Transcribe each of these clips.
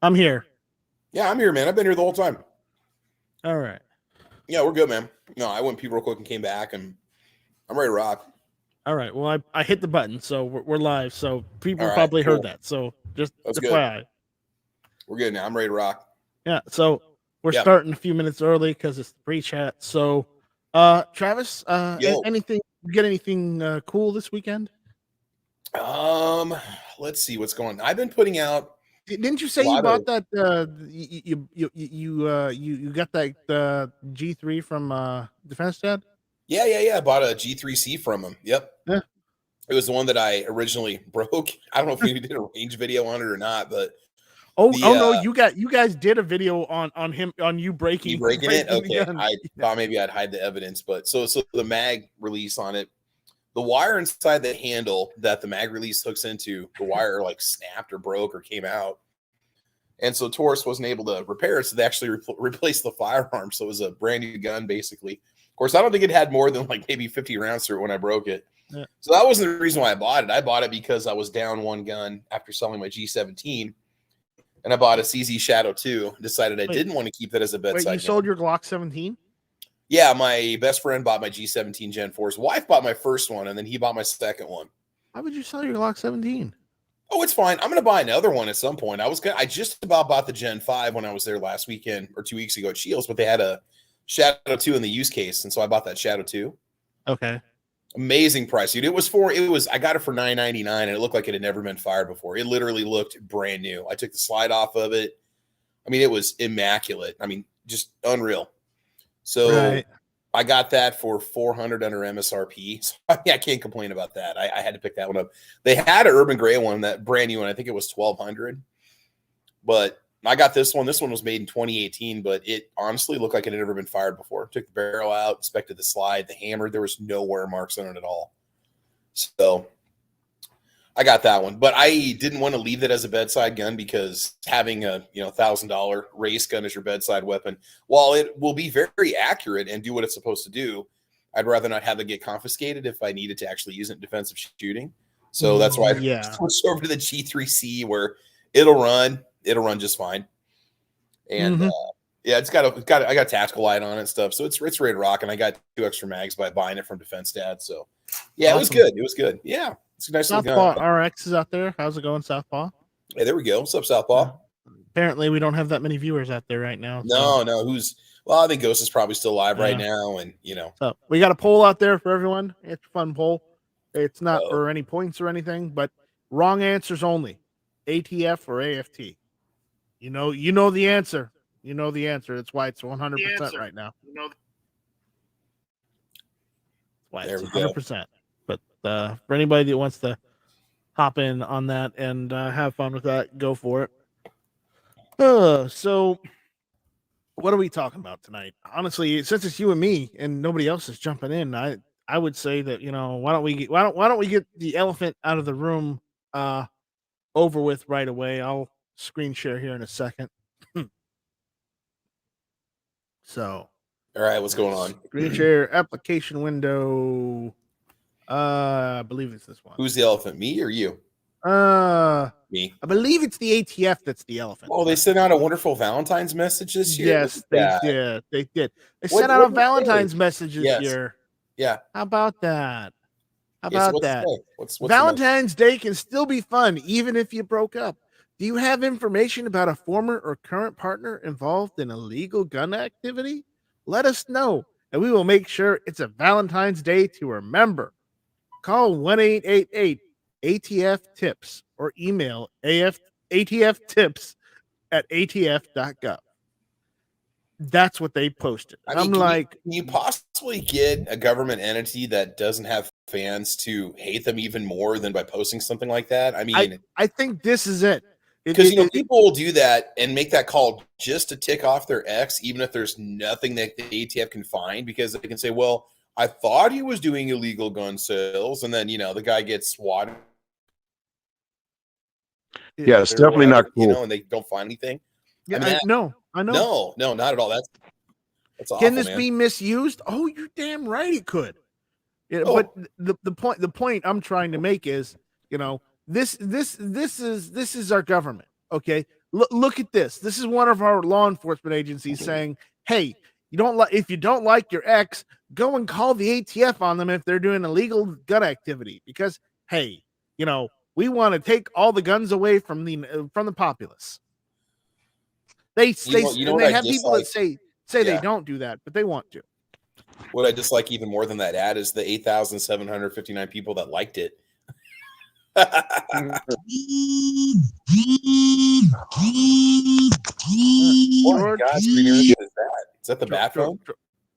I'm here. Yeah, I'm here, man. I've been here the whole time. All right. Yeah, we're good, man. No, I went pee real quick and came back, and I'm ready to rock. All right. Well, I hit the button, so we're live. So All people right, probably heard cool. that. So just That's good. FYI. We're good now. I'm ready to rock. Yeah. So we're Yeah. starting a few minutes early because it's the pre-chat. So, Travis, Yo. anything? You get anything cool this weekend? Let's see what's going on. I've been putting out Didn't you a say you lot of. bought that? You got that G3 from Defense Dad? Yeah. I bought a G3C from him. Yep. Yeah. It was the one that I originally broke. I don't know if we did a range video on it or not, but Oh no, you guys did a video on him on you breaking you breaking it. the Okay, gun. I thought maybe I'd hide the evidence, but so the mag release on it, the wire inside the handle that the mag release hooks into, the wire like snapped or broke or came out. And so Taurus wasn't able to repair it, so they actually replaced the firearm. So it was a brand new gun, basically. Of course, I don't think it had more than like maybe 50 rounds through it when I broke it. Yeah. So that wasn't the reason why I bought it. I bought it because I was down one gun after selling my G17, and I bought a CZ Shadow 2. Decided I didn't want to keep that as a bedside gun. You sold your Glock 17? Yeah, my best friend bought my G17 Gen 4. His wife bought my first one, and then he bought my second one. Why would you sell your Glock 17? Oh, it's fine. I'm going to buy another one at some point. I just about bought the Gen 5 when I was there last weekend or 2 weeks ago at Shields, but they had a Shadow 2 in the use case, and so I bought that Shadow 2. Okay. Amazing price, dude. I got it for $9.99, and it looked like it had never been fired before. It literally looked brand new. I took the slide off of it. I mean, it was immaculate. I mean, just unreal. So right. I got that for $400 under MSRP. So I can't complain about that. I had to pick that one up. They had an Urban Gray one, that brand new one. I think it was $1,200. But I got this one. This one was made in 2018, but it honestly looked like it had never been fired before. Took the barrel out, inspected the slide, the hammer. There was no wear marks on it at all. So I got that one. But I didn't want to leave it as a bedside gun because having a $1,000 race gun as your bedside weapon, while it will be very accurate and do what it's supposed to do, I'd rather not have it get confiscated if I needed to actually use it in defensive shooting. So that's why I switched over to the G3C, where it'll run just fine. And I got a tactical light on it and stuff. So it's ready to rock. And I got 2 extra mags by buying it from Defense Dad. So yeah, awesome. It was good. Yeah. It's a nice Southpaw RX is out there. How's it going, Southpaw? Hey, there we go. What's up, Southpaw? Apparently we don't have that many viewers out there right now. No. I think Ghost is probably still live right now. And so we got a poll out there for everyone. It's a fun poll. It's not for any points or anything, but wrong answers only. ATF or AFT. You know the answer. You know the answer. That's why it's 100% right now. Why it's 100%. But for anybody that wants to hop in on that and have fun with that, go for it. So what are we talking about tonight? Honestly, since it's you and me and nobody else is jumping in, I would say that why don't we get the elephant out of the room over with right away. I'll screen share here in a second. So, all right, what's going on? Screen share application window. I believe it's this one. Who's the elephant? Me or you? Me. I believe it's the ATF that's the elephant. Oh, they sent out a wonderful Valentine's message this year. Yes, they did. They did. They sent out a Valentine's message this year. Yeah. How about that? How about that? What's Valentine's Day can still be fun, even if you broke up. Do you have information about a former or current partner involved in illegal gun activity? Let us know, and we will make sure it's a Valentine's Day to remember. Call 1-888-ATF-TIPS or email ATF-TIPS@atf.gov. That's what they posted. Can you possibly get a government entity that doesn't have fans to hate them even more than by posting something like that? I mean, I think this is it. Because people will do that and make that call just to tick off their ex, even if there's nothing that the ATF can find, because they can say, well, I thought he was doing illegal gun sales, and then the guy gets swatted. Yeah, it's definitely not cool. And they don't find anything. Yeah, I know. No, not at all. That's awful. Can this be misused? Oh, you're damn right it could. Yeah, but the point I'm trying to make is, this is our government. Okay, look at this. This is one of our law enforcement agencies saying, "Hey, if you don't like your ex, go and call the ATF on them if they're doing illegal gun activity because hey, we want to take all the guns away from the populace." They have people that say they don't do that, but they want to. What I dislike even more than that ad is the 8,759 people that liked it. What God's is that? Is that the bat phone?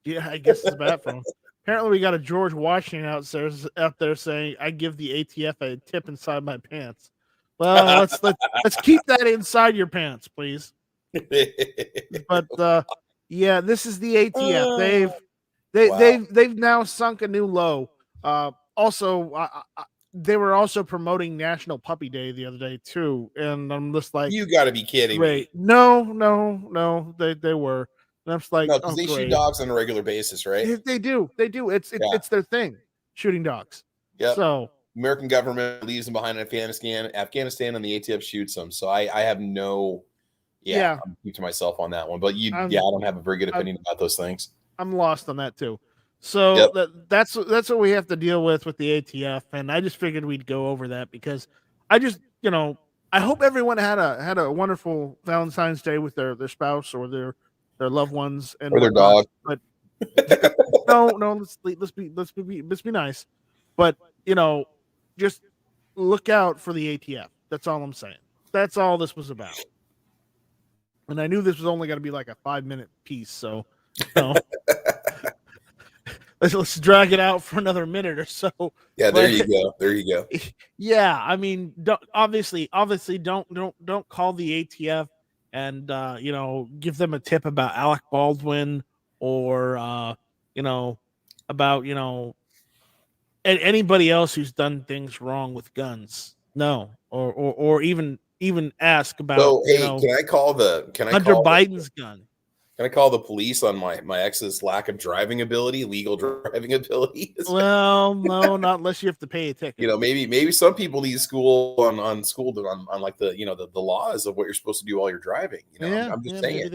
Yeah, I guess it's the bat phone. Apparently, we got a George Washington out there saying, "I give the ATF a tip inside my pants." Well, let's keep that inside your pants, please. But yeah, this is the ATF. They've now sunk a new low. Also, they were also promoting National Puppy Day the other day too, and I'm just like, you got to be kidding me! No, they were. And I'm just like, no, because they shoot dogs on a regular basis, right? They do. It's their thing, shooting dogs. Yeah. So American government leaves them behind in Afghanistan, and the ATF shoots them. So I have no. Yeah, I'm keep to myself on that one. But I don't have a very good opinion about those things. I'm lost on that too. So that's what we have to deal with the ATF, and I just figured we'd go over that because I just I hope everyone had a wonderful Valentine's Day with their spouse or their loved ones and or their dog. But no, let's be nice. But just look out for the ATF. That's all I'm saying. That's all this was about. And I knew this was only going to be like a 5-minute piece, so let's drag it out for another minute or so. Yeah, there you go. Yeah, I mean, obviously, don't call the ATF and give them a tip about Alec Baldwin or about anybody else who's done things wrong with guns. No, or even ask about. So, hey, can I call Hunter Biden's gun? Can I call the police on my ex's lack of legal driving ability? Well, no, not unless you have to pay a ticket. Maybe some people need school on like the laws of what you're supposed to do while you're driving. I'm just saying.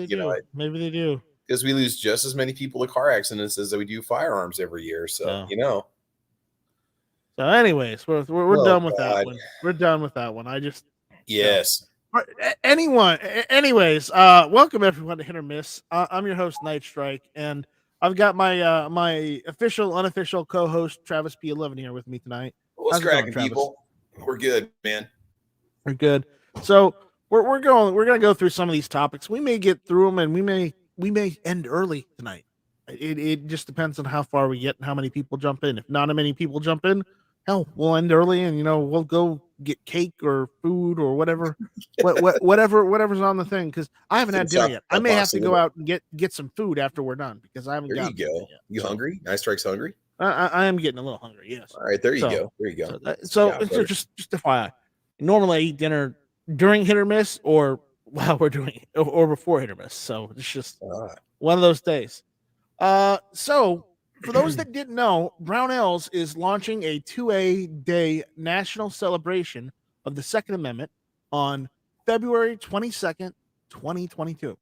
Maybe they do. Because we lose just as many people to car accidents as we do firearms every year. So So, anyways, we're done with that one. We're done with that one. Yes. Anyways, welcome everyone to Hit or Miss. I'm your host, Night Strike, and I've got my my official, unofficial co-host Travis P11 here with me tonight. What's cracking, people? We're good, man. We're good. So we're gonna go through some of these topics. We may get through them, and we may end early tonight. It just depends on how far we get and how many people jump in. If not many people jump in, hell, we'll end early, and we'll go get cake or food or whatever, whatever's on the thing. Because I haven't had dinner yet. I may have to go out and get some food after we're done because I haven't. There you go. Yet. You hungry? Night Strike's hungry. I am getting a little hungry. Yes. All right. There you go. There you go. So just FYI. Normally I eat dinner during Hit or Miss or while we're doing it or before Hit or Miss. So it's just one of those days. So. For those that didn't know, Brownells is launching a 2-day national celebration of the Second Amendment on February 22nd, 2022.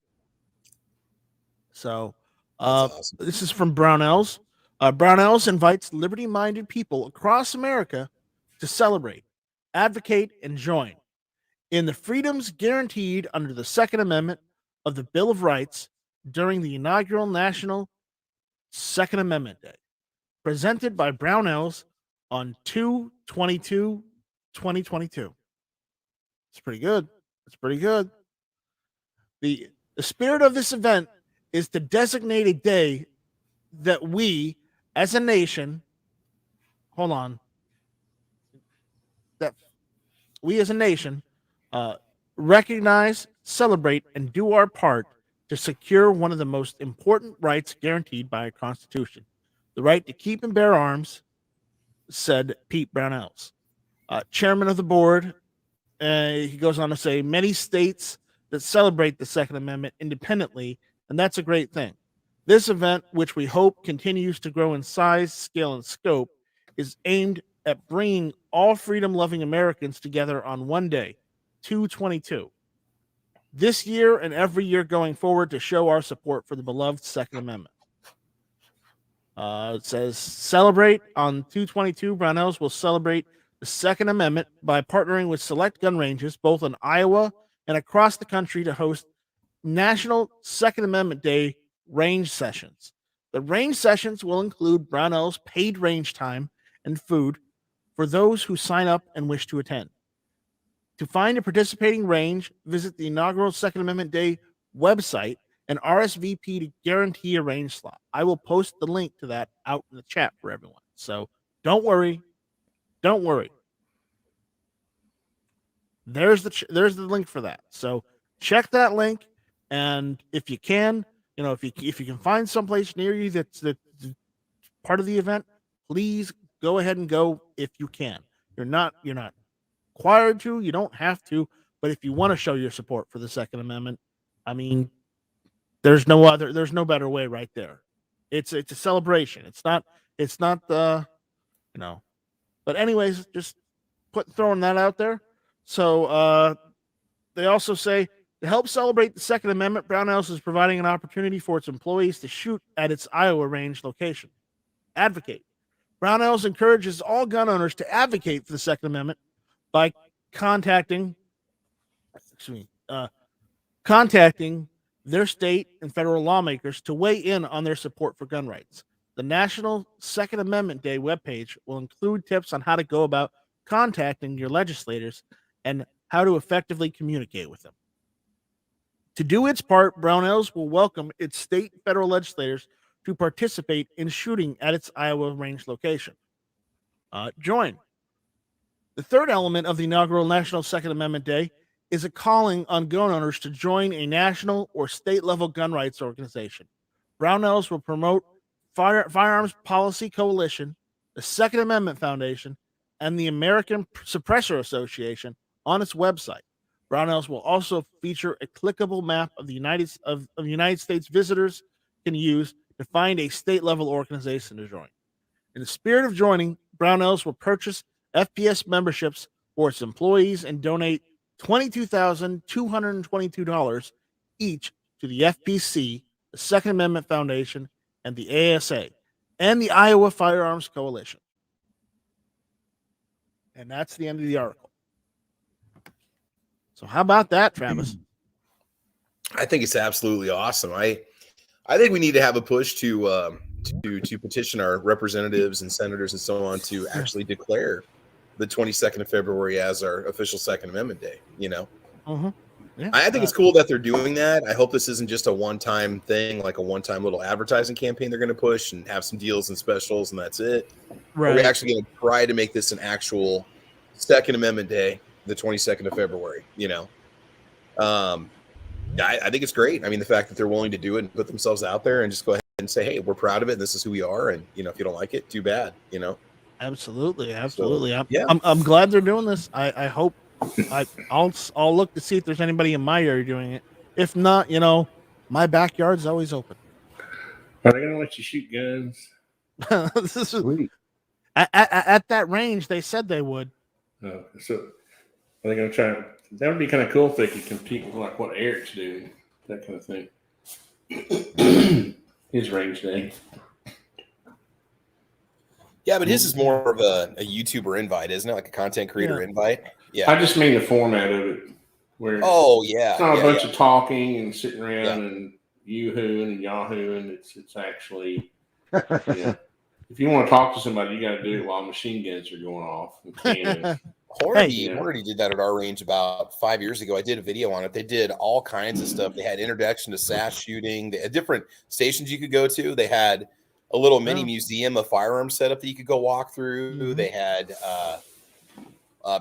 So awesome. This is from Brownells. Brownells invites liberty-minded people across America to celebrate, advocate, and join in the freedoms guaranteed under the Second Amendment of the Bill of Rights during the inaugural National Second Amendment Day, presented by Brownells on 2/22/2022. It's pretty good. It's pretty good. The spirit of this event is to designate a day that we, as a nation, recognize, celebrate, and do our part to secure one of the most important rights guaranteed by a Constitution, the right to keep and bear arms, said Pete Brownells, chairman of the board. He goes on to say, many states that celebrate the Second Amendment independently, and that's a great thing. This event, which we hope continues to grow in size, scale, and scope, is aimed at bringing all freedom-loving Americans together on one day, 2/22. this year and every year going forward to show our support for the beloved Second Amendment. It says, celebrate on 2/22. Brownells will celebrate the Second Amendment by partnering with select gun ranges, both in Iowa and across the country, to host National Second Amendment Day range sessions. The range sessions will include Brownells paid range time and food for those who sign up and wish to attend. To find a participating range, visit the inaugural Second Amendment Day website and RSVP to guarantee a range slot. I will post the link to that out in the chat for everyone. So don't worry. Don't worry. There's the link for that. So check that link, and if you can, if you can find someplace near you that's part of the event, please go ahead and go if you can. You're not required to, you don't have to, but if you want to show your support for the Second Amendment, I mean, there's no better way right there. It's a celebration. It's not but anyways, just throwing that out there. So they also say, to help celebrate the Second Amendment, Brownells is providing an opportunity for its employees to shoot at its Iowa range location. Advocate. Brownells encourages all gun owners to advocate for the Second Amendment by contacting their state and federal lawmakers to weigh in on their support for gun rights. The National Second Amendment Day webpage will include tips on how to go about contacting your legislators and how to effectively communicate with them. To do its part, Brownells will welcome its state and federal legislators to participate in shooting at its Iowa range location. Join. The third element of the inaugural National Second Amendment Day is a calling on gun owners to join a national or state-level gun rights organization. Brownells will promote Firearms Policy Coalition, the Second Amendment Foundation, and the American Suppressor Association on its website. Brownells will also feature a clickable map of the United States visitors can use to find a state-level organization to join. In the spirit of joining, Brownells will purchase FPS memberships for its employees and donate $22,222 each to the FPC, the Second Amendment Foundation, and the ASA, and the Iowa Firearms Coalition. And that's the end of the article. So how about that, Travis? I think it's absolutely awesome. I think we need to have a push to petition our representatives and senators and so on to actually declare the 22nd of February as our official Second Amendment Day. Yeah. I think it's cool that they're doing that. I hope this isn't just a one-time thing, like a one-time little advertising campaign they're going to push and have some deals and specials, and that's it. Right. We're actually going to try to make this an actual Second Amendment Day, the 22nd of February. I think it's great. I mean, the fact that they're willing to do it and put themselves out there and just go ahead and say, hey, we're proud of it, and this is who we are, and if you don't like it, too bad. Absolutely. So, I'm glad they're doing this. I hope I'll look to see if there's anybody in my area doing it. If not, my backyard's always open. Are they gonna let you shoot guns? This is sweet. At that range, they said they would. So are they gonna try? That would be kind of cool if they could compete with like what Eric's doing, that kind of thing. His range day. Yeah, but his is more of a YouTuber invite, isn't it? Like a content creator invite. Yeah. I just mean the format of it. Where it's not a bunch of talking and sitting around and yoo-hooing and yahooing. It's actually if you want to talk to somebody, you got to do it while machine guns are going off. Hornady did that at our range about 5 years ago. I did a video on it. They did all kinds of stuff. They had introduction to SAS shooting. They had different stations you could go to. They had a little mini museum of firearms setup that you could go walk through. Mm-hmm. They had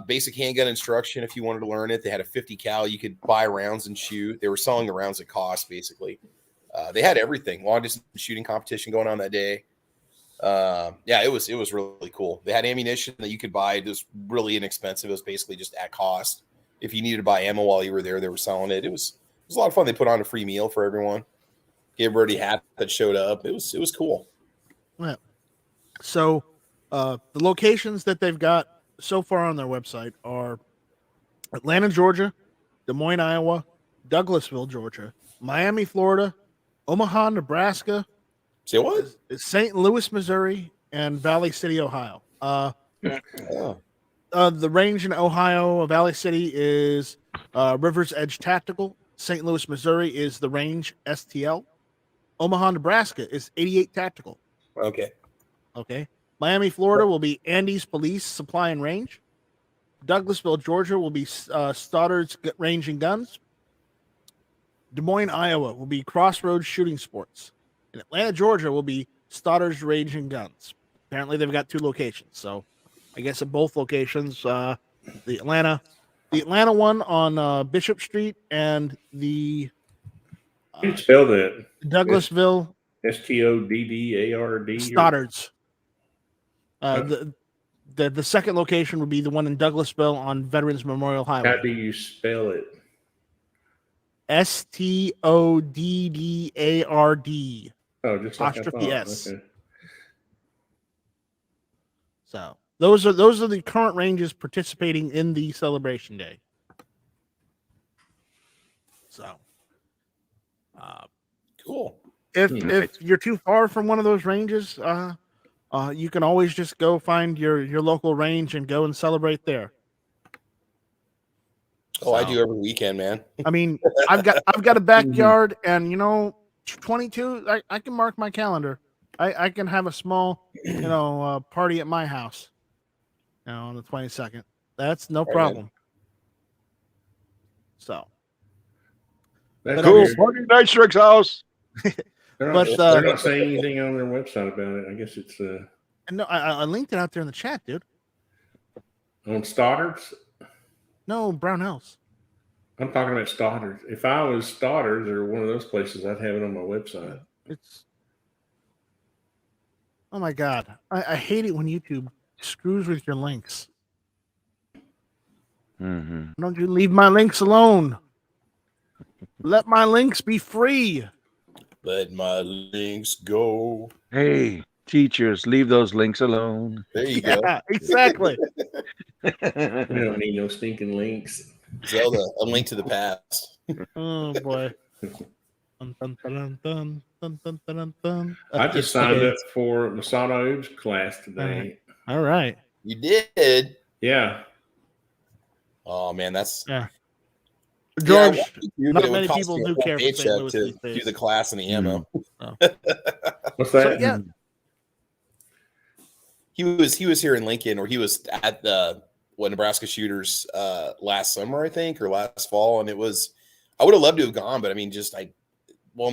basic handgun instruction if you wanted to learn it. They had a 50 cal. You could buy rounds and shoot. They were selling the rounds at cost, basically. They had everything. Long distance shooting competition going on that day. It was really cool. They had ammunition that you could buy. It was really inexpensive. It was basically just at cost. If you needed to buy ammo while you were there, they were selling it. It was a lot of fun. They put on a free meal for everyone. Gave everybody a hat that showed up. It was cool. Yeah. So the locations that they've got so far on their website are Atlanta, Georgia, Des Moines, Iowa, Douglasville, Georgia, Miami, Florida, Omaha, Nebraska, say what? St. Louis, Missouri, and Valley City, Ohio. The range in Ohio, Valley City is River's Edge Tactical. St. Louis, Missouri is the range STL. Omaha, Nebraska is 88 Tactical. Okay. Miami, Florida will be Andy's Police Supply and Range. Douglasville, Georgia will be Stoddard's Range and Guns. Des Moines, Iowa will be Crossroads Shooting Sports. In Atlanta, Georgia will be Stoddard's Range and Guns. Apparently they've got 2 locations. So I guess at both locations, the Atlanta one on Bishop Street and the you spell that? Douglasville STODDARD. Stoddard's. The second location would be the one in Douglasville on Veterans Memorial Highway. How do you spell it? STODDARD. Oh, just like apostrophe S. Okay. So those are the current ranges participating in the celebration day. So cool. If you're too far from one of those ranges, you can always just go find your local range and go and celebrate there. Oh, I do every weekend, man. I mean, I've got a backyard, and 22. I can mark my calendar. I can have a small, party at my house, on the 22nd. That's no problem. So, that's cool. Party at Night Strike's house. They're not saying anything on their website about it. I guess it's no. I linked it out there in the chat, dude. On Stoddard's. No, Brownells. I'm talking about Stoddard's. If I was Stoddard's or one of those places, I'd have it on my website. Oh my God. I hate it when YouTube screws with your links. Mm-hmm. Don't you leave my links alone. Let my links be free. Let my links go. Hey, teachers, leave those links alone. There you go. Exactly. We don't need no stinking links. Zelda, a link to the past. Oh boy. I just signed up for Masato Oob's class today. All right. You did? Yeah. Oh man, that's George. Yeah, not many people do care for St. Louis to these days. do the class and the ammo. Oh. What's that? So, yeah. He was here in Lincoln, or he was at the Nebraska Shooters last summer, I think, or last fall, and I would have loved to have gone, but I mean, and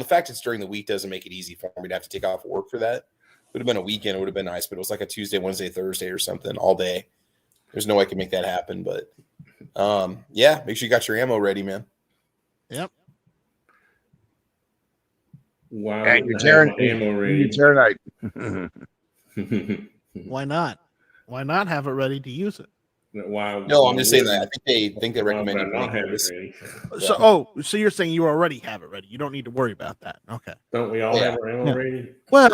the fact it's during the week doesn't make it easy for me to have to take off work for that. It would have been a weekend, it would have been nice, but it was like a Tuesday, Wednesday, Thursday or something all day. There's no way I could make that happen, but yeah, make sure you got your ammo ready, man. Yep. Wow. And your Terranite. Why not? Why not have it ready to use it? No, I'm just saying that. I think they recommend you not have it ready. So you're saying you already have it ready. You don't need to worry about that. Okay. Don't we all have our ammo ready? Well,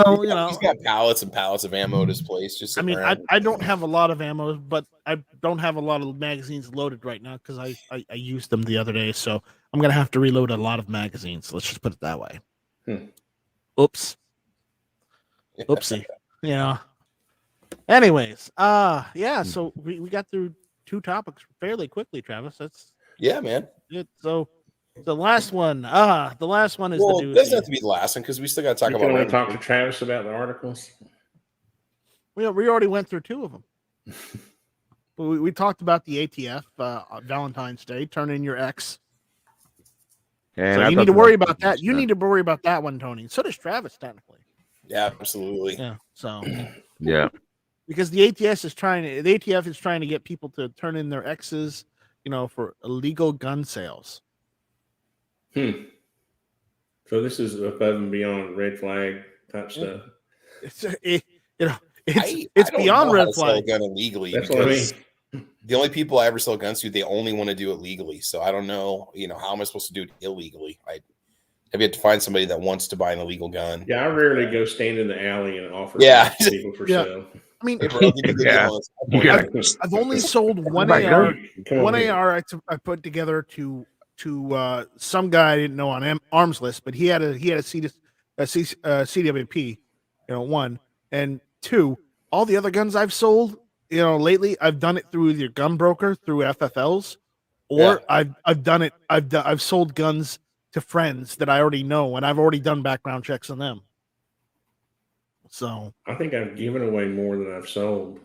he's got pallets and pallets of ammo at his place. Just I don't have a lot of ammo, but I don't have a lot of magazines loaded right now because I used them the other day. So I'm gonna have to reload a lot of magazines. Let's just put it that way. Oops. Oopsie. Anyways, so we got through 2 topics fairly quickly, Travis. That's man. It. So the last one, is it the doesn't have to be the last one because we still got to talk about. Want to talk to Travis about the articles? We already went through 2 of them. we talked about the ATF Valentine's Day. Turn in your X. And so you need to worry about that. You need to worry about that one, Tony. So does Travis, technically. Yeah, absolutely. Yeah. So. Yeah. Because the ATF is trying to get people to turn in their X's, for illegal gun sales. So this is above and beyond red flag type stuff. It's beyond red flag. Sell a gun illegally. That's what I mean. The only people I ever sell guns to, they only want to do it legally. So I don't know, how am I supposed to do it illegally? I've yet to find somebody that wants to buy an illegal gun. Yeah, I rarely go stand in the alley and offer people for sale. I mean, I've only sold one AR. One AR I put together to some guy I didn't know on arms list, but he had a CWP, one, and two. All the other guns I've sold, lately, I've done it through either gun broker, through FFLs, or I've sold guns to friends that I already know, and I've already done background checks on them. So I think I've given away more than I've sold.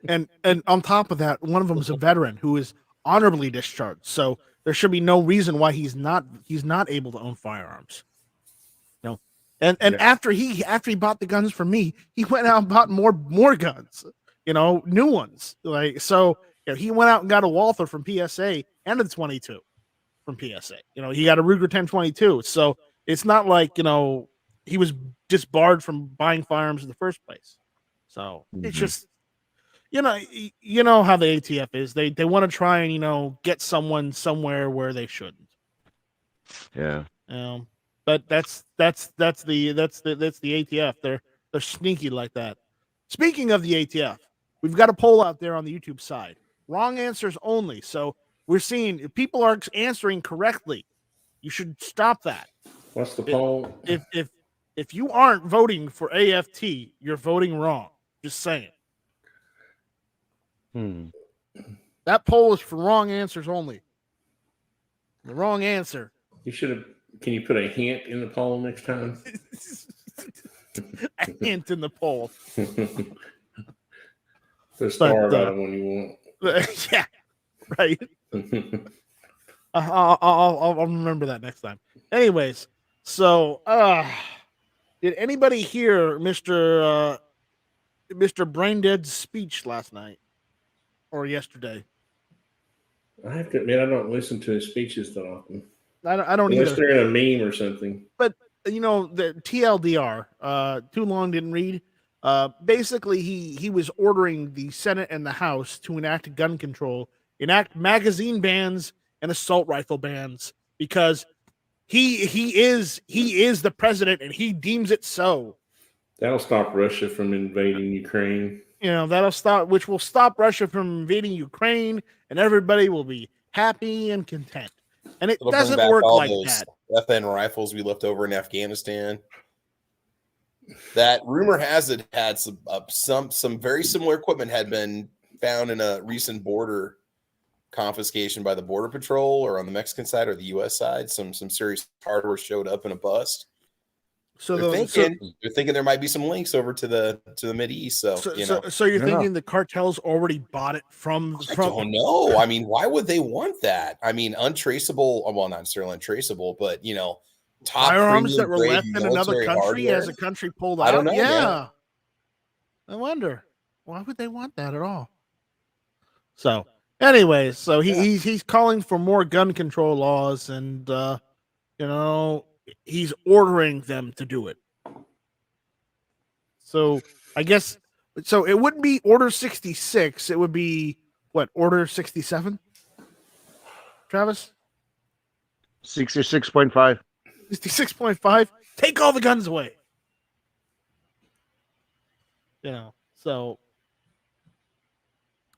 And on top of that, one of them is a veteran who is honorably discharged. So there should be no reason why he's not able to own firearms. After he bought the guns from me, he went out and bought more guns, new ones. He went out and got a Walther from PSA and a 22 from PSA. He got a Ruger 1022. So it's not like, he was disbarred from buying firearms in the first place. So it's just, how the ATF is. They want to try and, get someone somewhere where they shouldn't. Yeah. But that's the ATF. They're sneaky like that. Speaking of the ATF, we've got a poll out there on the YouTube side. Wrong answers only. So we're seeing if people are answering correctly. You should stop that. What's the poll? If you aren't voting for AFT, you're voting wrong. Just saying. That poll is for wrong answers only. The wrong answer. You should have. Can you put a hint in the poll next time? A hint in the poll. Put a star about it when you want. Yeah, right. I'll remember that next time. Anyways, so did anybody hear Mr. Braindead's speech last night or yesterday? I have to admit, I don't listen to his speeches that often. I don't Unless either. they're in a meme or something. But the TLDR, too long didn't read. Basically, he was ordering the Senate and the House to enact gun control, enact magazine bans and assault rifle bans because he is the president and he deems it so. That'll stop Russia from invading Ukraine. Which will stop Russia from invading Ukraine, and everybody will be happy and content. And it doesn't work like that. FN rifles we left over in Afghanistan. That rumor has it had some very similar equipment had been found in a recent border confiscation by the Border Patrol, or on the Mexican side or the U.S. side. Some serious hardware showed up in a bust. So they're thinking there might be some links over to the Mideast. So you're thinking the cartels already bought it from? I don't know. I mean, why would they want that? I mean, untraceable. Well, not necessarily untraceable, but top firearms that were left in another country as a country pulled out. I don't know. Yeah. I wonder why would they want that at all. So, anyways, he's calling for more gun control laws, and he's ordering them to do it. So I guess it wouldn't be Order 66. It would be what, Order 67? Travis? 66.5. 66.5. Take all the guns away. So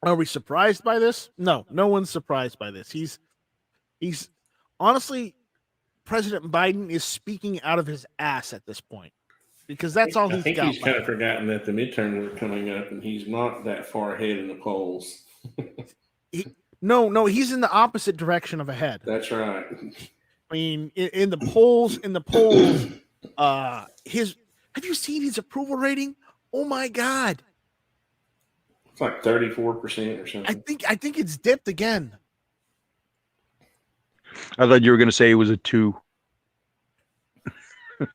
are we surprised by this? No one's surprised by this. He's honestly, President Biden is speaking out of his ass at this point because that's all he's got. I think he's kind of forgotten that the midterms are coming up and he's not that far ahead in the polls. No, he's in the opposite direction of ahead. That's right. I mean, in the polls, have you seen his approval rating? Oh my God. It's like 34% or something. I think it's dipped again. I thought you were going to say it was a 2.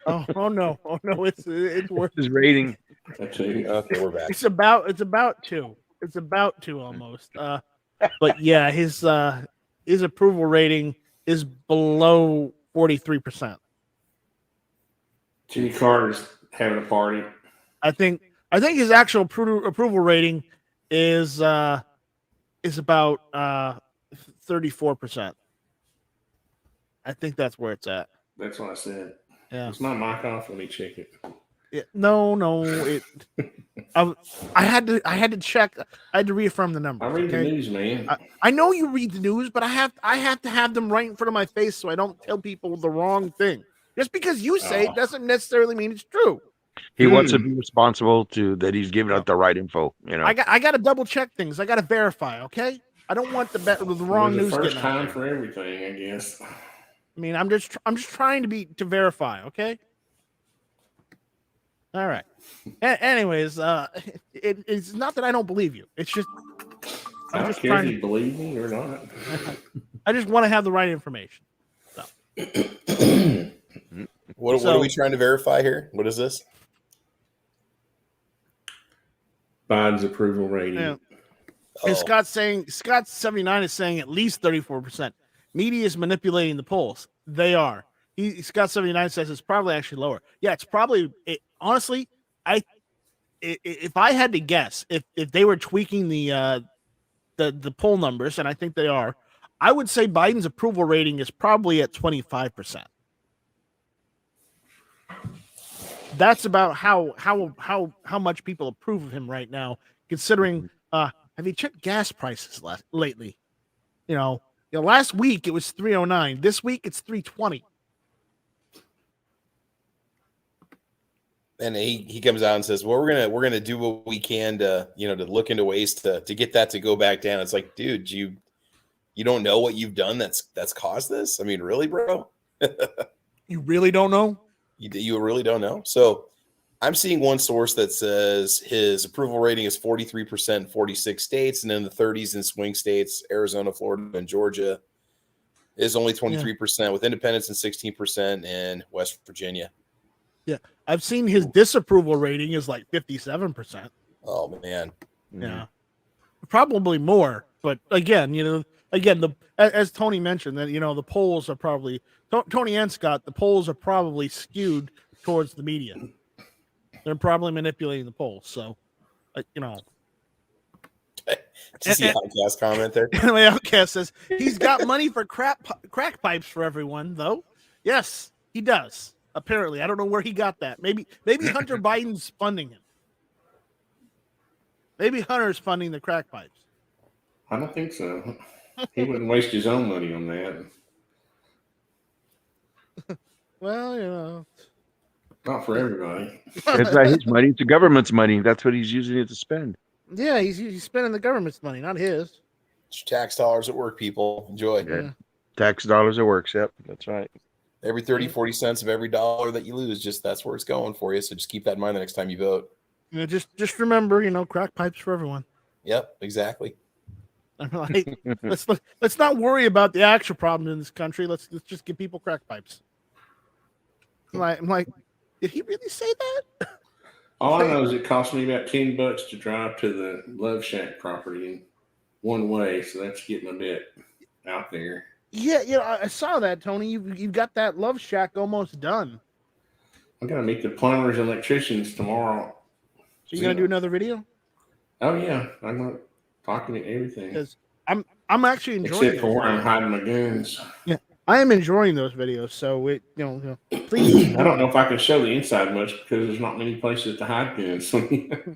Oh no! It's worth his rating. Okay, we're back. It's about 2. It's about 2 almost. But yeah, his approval rating is below 43%. Jimmy Carter's having a party. I think his actual approval rating is about 34%. I think that's where it's at. That's what I said. Yeah. Is my mic off? Let me check it. No. I had to check. I had to reaffirm the number. I read the news, man. I know you read the news, but I have to have them right in front of my face so I don't tell people the wrong thing. Just because you say it doesn't necessarily mean it's true. He wants to be responsible to that. He's giving out the right info. You know, I got to double check things. I got to verify. Okay, I don't want the wrong news. First time for everything, I guess. I mean, I'm just trying to verify. Okay. All right. Anyways, it's not that I don't believe you. It's just I'm just trying to believe me or not. I just want to have the right information. So. What are we trying to verify here? What is this? Biden's approval rating. Yeah. And Scott's 79 is saying at least 34%. Media is manipulating the polls. They are. Scott 79 says it's probably actually lower. Yeah, it's probably honestly. If I had to guess, if they were tweaking the poll numbers, and I think they are, I would say Biden's approval rating is probably at 25%. That's about how much people approve of him right now. Considering, have you checked gas prices lately? You know, last week it was $3.09. This week it's $3.20. And he comes out and says, "Well, we're gonna do what we can to to look into ways to get that to go back down." It's like, dude, you don't know what you've done that's caused this. I mean, really, bro? You really don't know? You really don't know. So I'm seeing one source that says his approval rating is 43% in 46 states, and in the 30s in swing states, Arizona, Florida, and Georgia is only 23%, with independents and 16% in West Virginia. Yeah, I've seen his disapproval rating is like 57%. Oh man, yeah, probably more. But again, as Tony mentioned, that the polls are probably Tony and Scott. The polls are probably skewed towards the media. They're probably manipulating the polls. So, Did you see Outcast comment there? Anyway, Outcast says he's got money for crack pipes for everyone, though. Yes, he does. Apparently, I don't know where he got that. Maybe Hunter Biden's funding him. Maybe Hunter's funding the crack pipes. I don't think so. He wouldn't waste his own money on that. Well, not for everybody. It's not his money; it's the government's money. That's what he's using it to spend. Yeah, he's spending the government's money, not his. It's tax dollars at work, people. Enjoy. Yeah. Tax dollars at work. Yep, that's right. Every 30, 40 cents of every dollar that you lose, that's where it's going for you. So just keep that in mind the next time you vote. Just remember, crack pipes for everyone. Yep, exactly. I'm like, let's not worry about the actual problem in this country. Let's just give people crack pipes. I'm like, did he really say that? All I know is it cost me about $10 to drive to the Love Shack property in one way, so that's getting a bit out there. Yeah, I saw that, Tony. You've got that Love Shack almost done. I'm gonna meet the plumbers and electricians tomorrow. So you gonna do another video? Oh yeah, I'm gonna document everything. Because I'm actually enjoying. Except for where I'm hiding my guns. Yeah, I am enjoying those videos. So please. I don't know if I can show the inside much because there's not many places to hide guns. You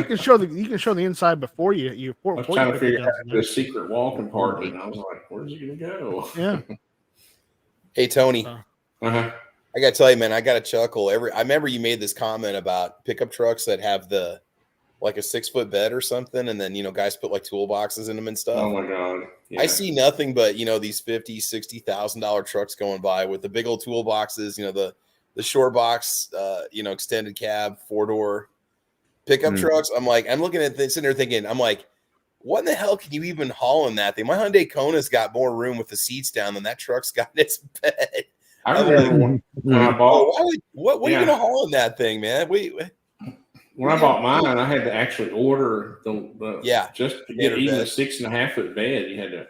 can show the inside before you. I was trying to figure out the secret wall compartment. I was like, where's he gonna go? Yeah. Hey Tony. Uh-huh. I gotta tell you, man, I gotta chuckle. I remember you made this comment about pickup trucks that have like a 6-foot bed or something, and then guys put like toolboxes in them and stuff. Oh my god! Yeah. I see nothing but these $50,000-$60,000 trucks going by with the big old toolboxes. The short box, extended cab, 4-door pickup trucks. I'm looking at this, sitting there thinking, I'm like, what in the hell can you even haul in that thing? My Hyundai Kona's got more room with the seats down than that truck's got in its bed. I remember when I bought. What are you gonna haul in that thing, man? When I bought mine, I had to actually order the just to get even a 6.5-foot bed. You had to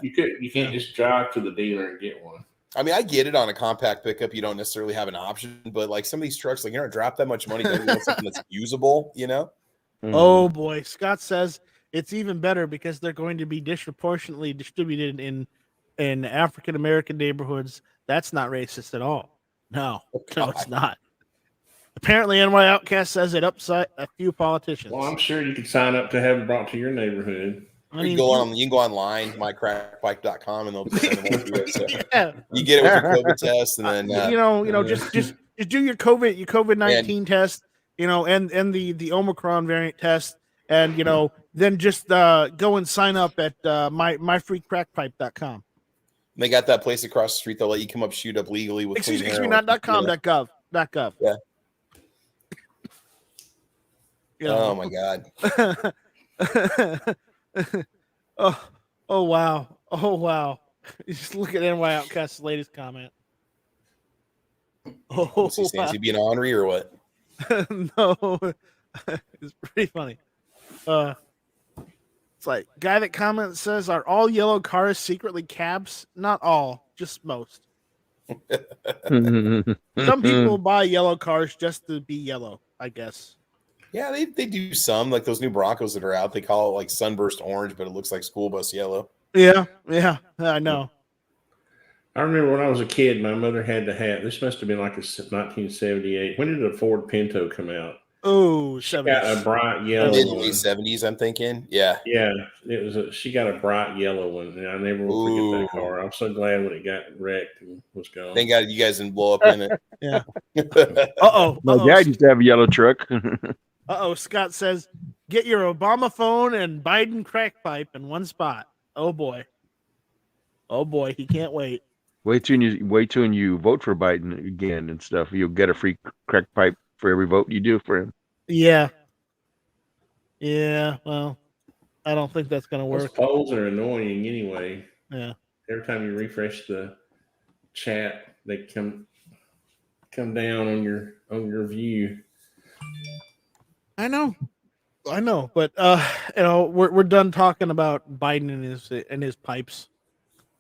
You can't just drive to the dealer and get one. I mean, I get it on a compact pickup. You don't necessarily have an option, but like some of these trucks, like you're not drop that much money to get something that's usable, Oh boy, Scott says it's even better because they're going to be disproportionately distributed in African American neighborhoods. That's not racist at all. No, it's not. Apparently, NY Outcast says it upset a few politicians. Well, I'm sure you could sign up to have it brought to your neighborhood. You can go online, mycrackpipe.com, and they'll send them over to you. So yeah. You get it with your COVID test, and then just do your COVID-19 test, and the Omicron variant test, and then just go and sign up at myfreecrackpipe.com. They got that place across the street. They'll let you come up, shoot up legally with. Excuse me, not .com, .gov. Yeah. Oh my God. Oh wow. Just look at NY Outcast's latest comment. Is he being ornery or what? No. It's pretty funny. It's like guy that comments says, "Are all yellow cars secretly cabs?" Not all, just most. Some people buy yellow cars just to be yellow, I guess. Yeah, they do some, like those new Broncos that are out. They call it like sunburst orange, but it looks like school bus yellow. Yeah, I know. I remember when I was a kid, my mother had to have, this must have been like a 1978. When did the Ford Pinto come out? Oh, she got a bright yellow one. Late 70s, I'm thinking. Yeah. Yeah, she got a bright yellow one, and I never will forget that car. I'm so glad when it got wrecked and was gone. Thank God you guys didn't blow up in it. Yeah. My dad used to have a yellow truck. Scott says, get your Obama phone and Biden crack pipe in one spot. Oh boy, he can't wait. Wait till you vote for Biden again and stuff. You'll get a free crack pipe for every vote you do for him. Yeah. Well, I don't think that's gonna work. Those polls are annoying anyway. Yeah. Every time you refresh the chat, they come down on your view. I know, but we're done talking about Biden and his pipes.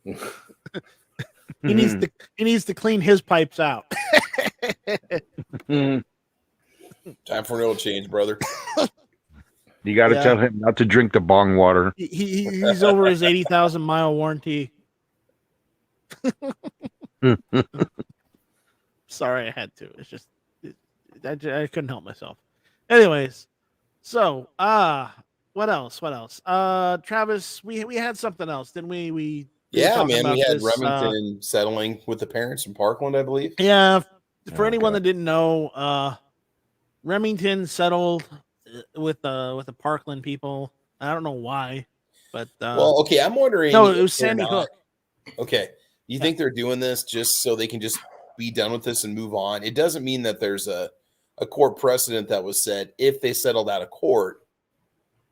He needs to clean his pipes out. Time for an oil change, brother. You got to tell him not to drink the bong water. He's over his 80,000 mile warranty. Sorry, I had to. It's just I couldn't help myself. Anyways, so what else? Travis, we had something else, didn't we? We had Remington settling with the parents in Parkland, I believe. Yeah. For anyone that didn't know, Remington settled with the Parkland people. I don't know why, but I'm wondering. No, it was Sandy Hook. Okay, you think they're doing this just so they can just be done with this and move on? It doesn't mean that there's a court precedent that was set if they settled out of court.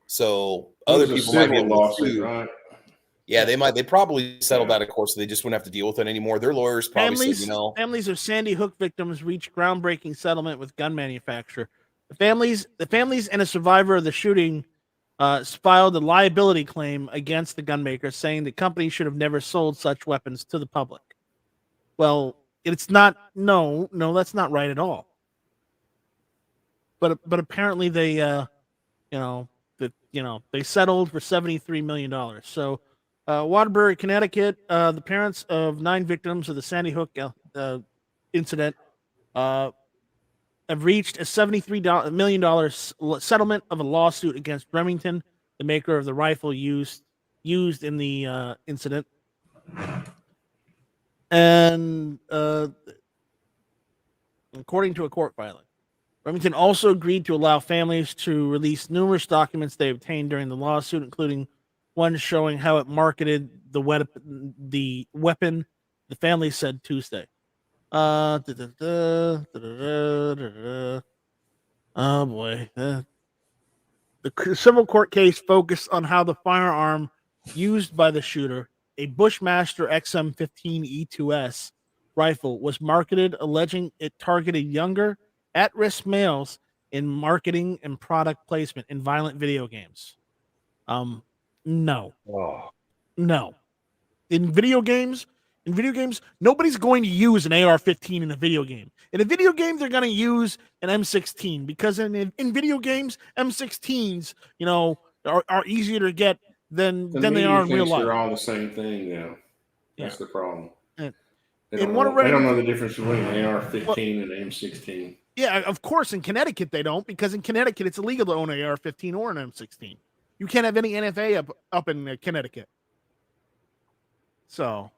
So other people might be able to sue. Right? Yeah, they probably settled out of court, so they just wouldn't have to deal with it anymore. Their lawyers probably said, families of Sandy Hook victims reached groundbreaking settlement with gun manufacturer. The families and a survivor of the shooting filed a liability claim against the gun maker, saying the company should have never sold such weapons to the public. Well, it's not. No, that's not right at all. But apparently they they settled for $73 million. So Waterbury, Connecticut, the parents of 9 victims of the Sandy Hook incident have reached a $73 million settlement of a lawsuit against Remington, the maker of the rifle used in the incident. And according to a court filing, Remington also agreed to allow families to release numerous documents they obtained during the lawsuit, including one showing how it marketed the weapon. The family said Tuesday. Oh boy. The civil court case focused on how the firearm used by the shooter, a Bushmaster XM15 E2S rifle, was marketed, alleging it targeted younger, at-risk males in marketing and product placement in violent video games. No. In video games, nobody's going to use an AR-15 in a video game. In a video game, they're going to use an M16 because in video games, M16s, are easier to get than they are in real life. They're all the same thing now. That's the problem. They don't know the difference between an AR-15 and an M16. Yeah, of course in Connecticut they don't, because in Connecticut it's illegal to own an AR-15 or an M16. You can't have any NFA up in Connecticut. So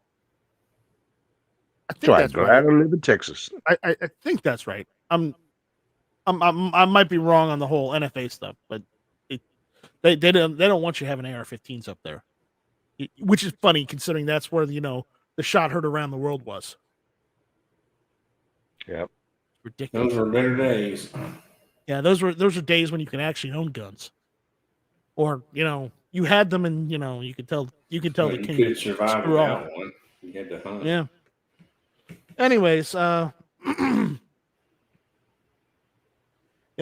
I think that's right. I live in Texas. I think that's right. I might be wrong on the whole NFA stuff, but they don't want you having AR-15s up there, which is funny considering that's where the shot heard around the world was. Yep. Ridiculous. Those were better days. Yeah, those were days when you can actually own guns, or you had them, and you could tell the king could survive without one. You had to hunt. Yeah. Anyways, they're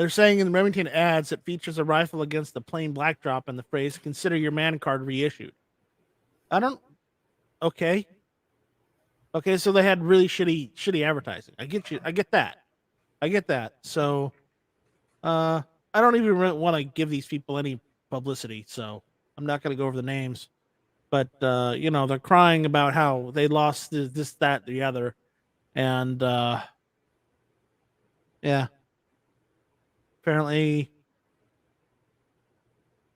saying in the Remington ads it features a rifle against the plain black drop and the phrase "Consider your man card reissued." Okay, so they had really shitty advertising. I get that. So, I don't even really want to give these people any publicity, so I'm not going to go over the names. But they're crying about how they lost this, that, the other, and yeah. Apparently,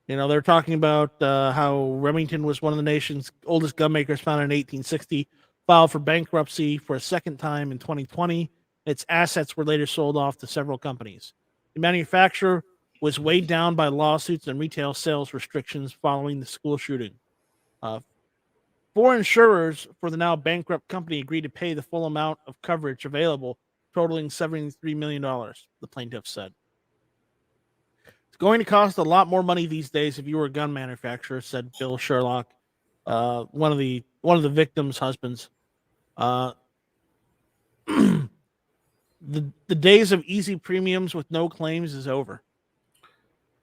they're talking about how Remington was one of the nation's oldest gun makers, founded in 1860, filed for bankruptcy for a second time in 2020. Its assets were later sold off to several companies. The manufacturer was weighed down by lawsuits and retail sales restrictions following the school shooting. Four insurers for the now bankrupt company agreed to pay the full amount of coverage available, totaling $73 million, the plaintiff said. It's going to cost a lot more money these days if you were a gun manufacturer, said Bill Sherlock, one of the victims' husbands. The days of easy premiums with no claims is over.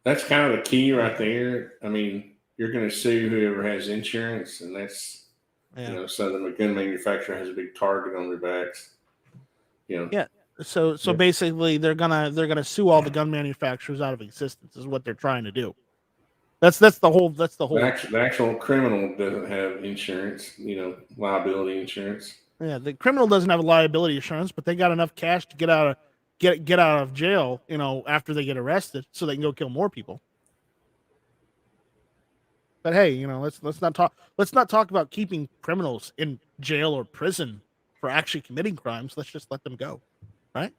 That's kind of the key right there. I mean, you're going to sue whoever has insurance, and that's so the gun manufacturer has a big target on their backs. Yeah. So basically, they're gonna sue all the gun manufacturers out of existence. Is what they're trying to do. That's the whole. The actual criminal doesn't have insurance. Liability insurance. Yeah, the criminal doesn't have a liability insurance, but they got enough cash to get out of jail. After they get arrested, so they can go kill more people. But hey, let's not talk about keeping criminals in jail or prison for actually committing crimes. Let's just let them go. Right?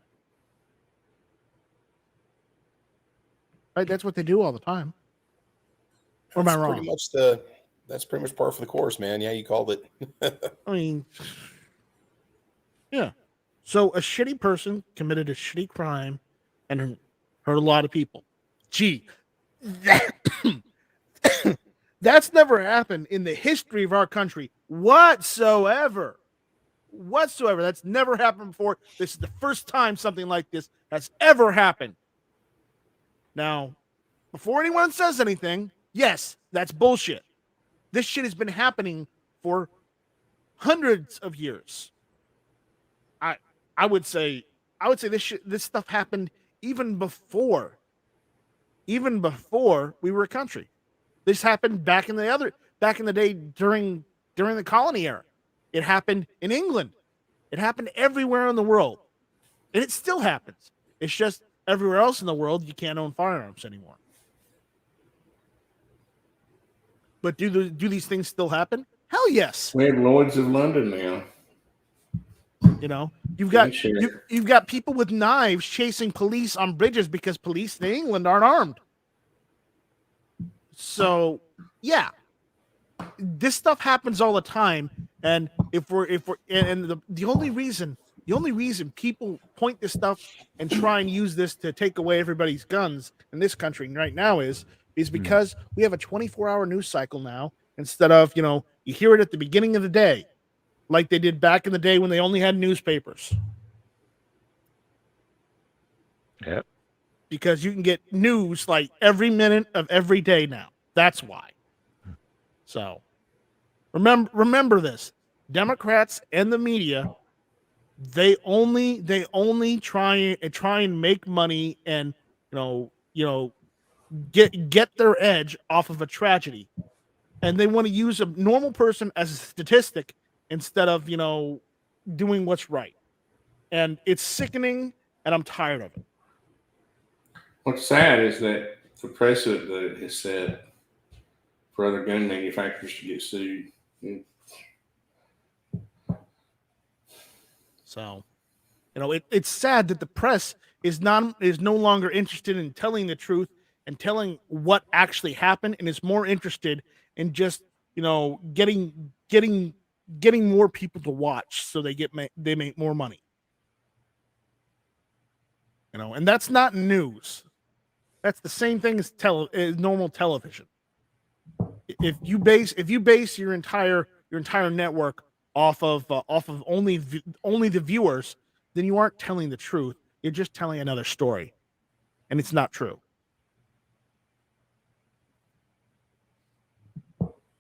That's what they do all the time. Or am I wrong? That's pretty much par for the course, man. Yeah, you called it. I mean, yeah. So a shitty person committed a shitty crime and hurt a lot of people. Gee, that's never happened in the history of our country whatsoever. That's never happened before. This is the first time something like this has ever happened. Now, before anyone says anything, yes, that's bullshit. This shit has been happening for hundreds of years. I would say this stuff happened even before we were a country. This happened back in the day during the colony era. It happened in England. It happened everywhere in the world. And it still happens. It's just everywhere else in the world, you can't own firearms anymore. But do these things still happen? Hell yes. We have Lloyds of London now. You've got people with knives chasing police on bridges because police in England aren't armed. So, yeah. This stuff happens all the time. And the only reason people point this stuff and try and use this to take away everybody's guns in this country right now is because we have a 24-hour news cycle now instead of, you hear it at the beginning of the day like they did back in the day when they only had newspapers. Yep. Because you can get news like every minute of every day now. That's why. So remember this. Democrats and the media, they only try and make money and get their edge off of a tragedy. And they want to use a normal person as a statistic instead of, doing what's right. And it's sickening and I'm tired of it. What's sad is that the precedent that it has set for other gun manufacturers to get sued. So, it's sad that the press is no longer interested in telling the truth and telling what actually happened, and is more interested in just getting more people to watch so they make more money. And that's not news. That's the same thing as normal television. If you base your entire network off of only the viewers, then you aren't telling the truth. You're just telling another story, and it's not true.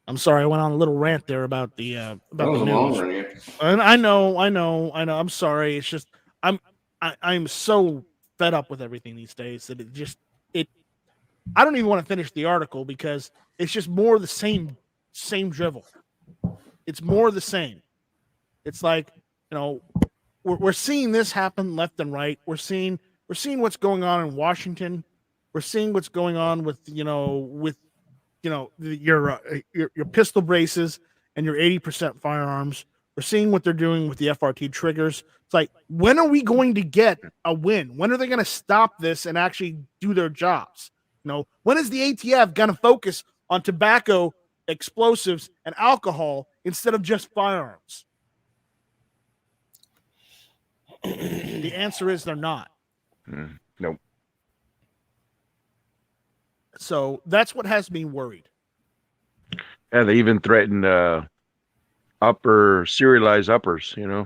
I'm sorry, I went on a little rant there about the news. And I know. I'm sorry. It's just I'm so fed up with everything these days that I don't even want to finish the article because it's just more of the same drivel. It's more of the same. It's like, we're seeing this happen left and right. We're seeing what's going on in Washington. We're seeing what's going on with your pistol braces and your 80% firearms. We're seeing what they're doing with the FRT triggers. It's like, when are we going to get a win? When are they going to stop this and actually do their jobs? When is the ATF going to focus on tobacco, explosives, and alcohol instead of just firearms? The answer is they're not. Nope. So that's what has me worried. Yeah, they even threatened serialized uppers, Yeah.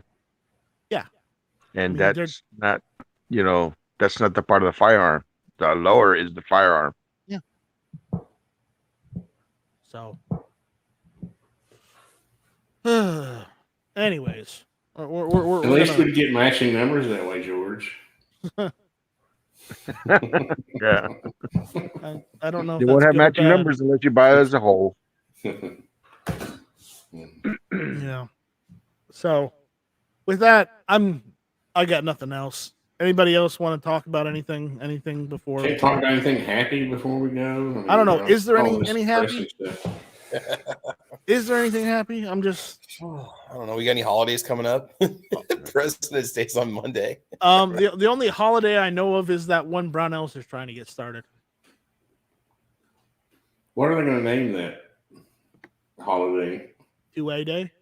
And that's not, that's not the part of the firearm. The lower is the firearm. Yeah. So, anyways, we're at least we get matching numbers that way, George. Yeah. I don't know. You won't have matching numbers unless you buy it as a whole. Yeah. So, with that, I got nothing else. Anybody else want to talk about anything before? Can't talk about anything happy before we go. I don't know. Is there any happy? Is there anything happy? I don't know. We got any holidays coming up? President's Day's on Monday. The only holiday I know of is that one Brownells is trying to get started. What are they going to name that holiday? 2A Day.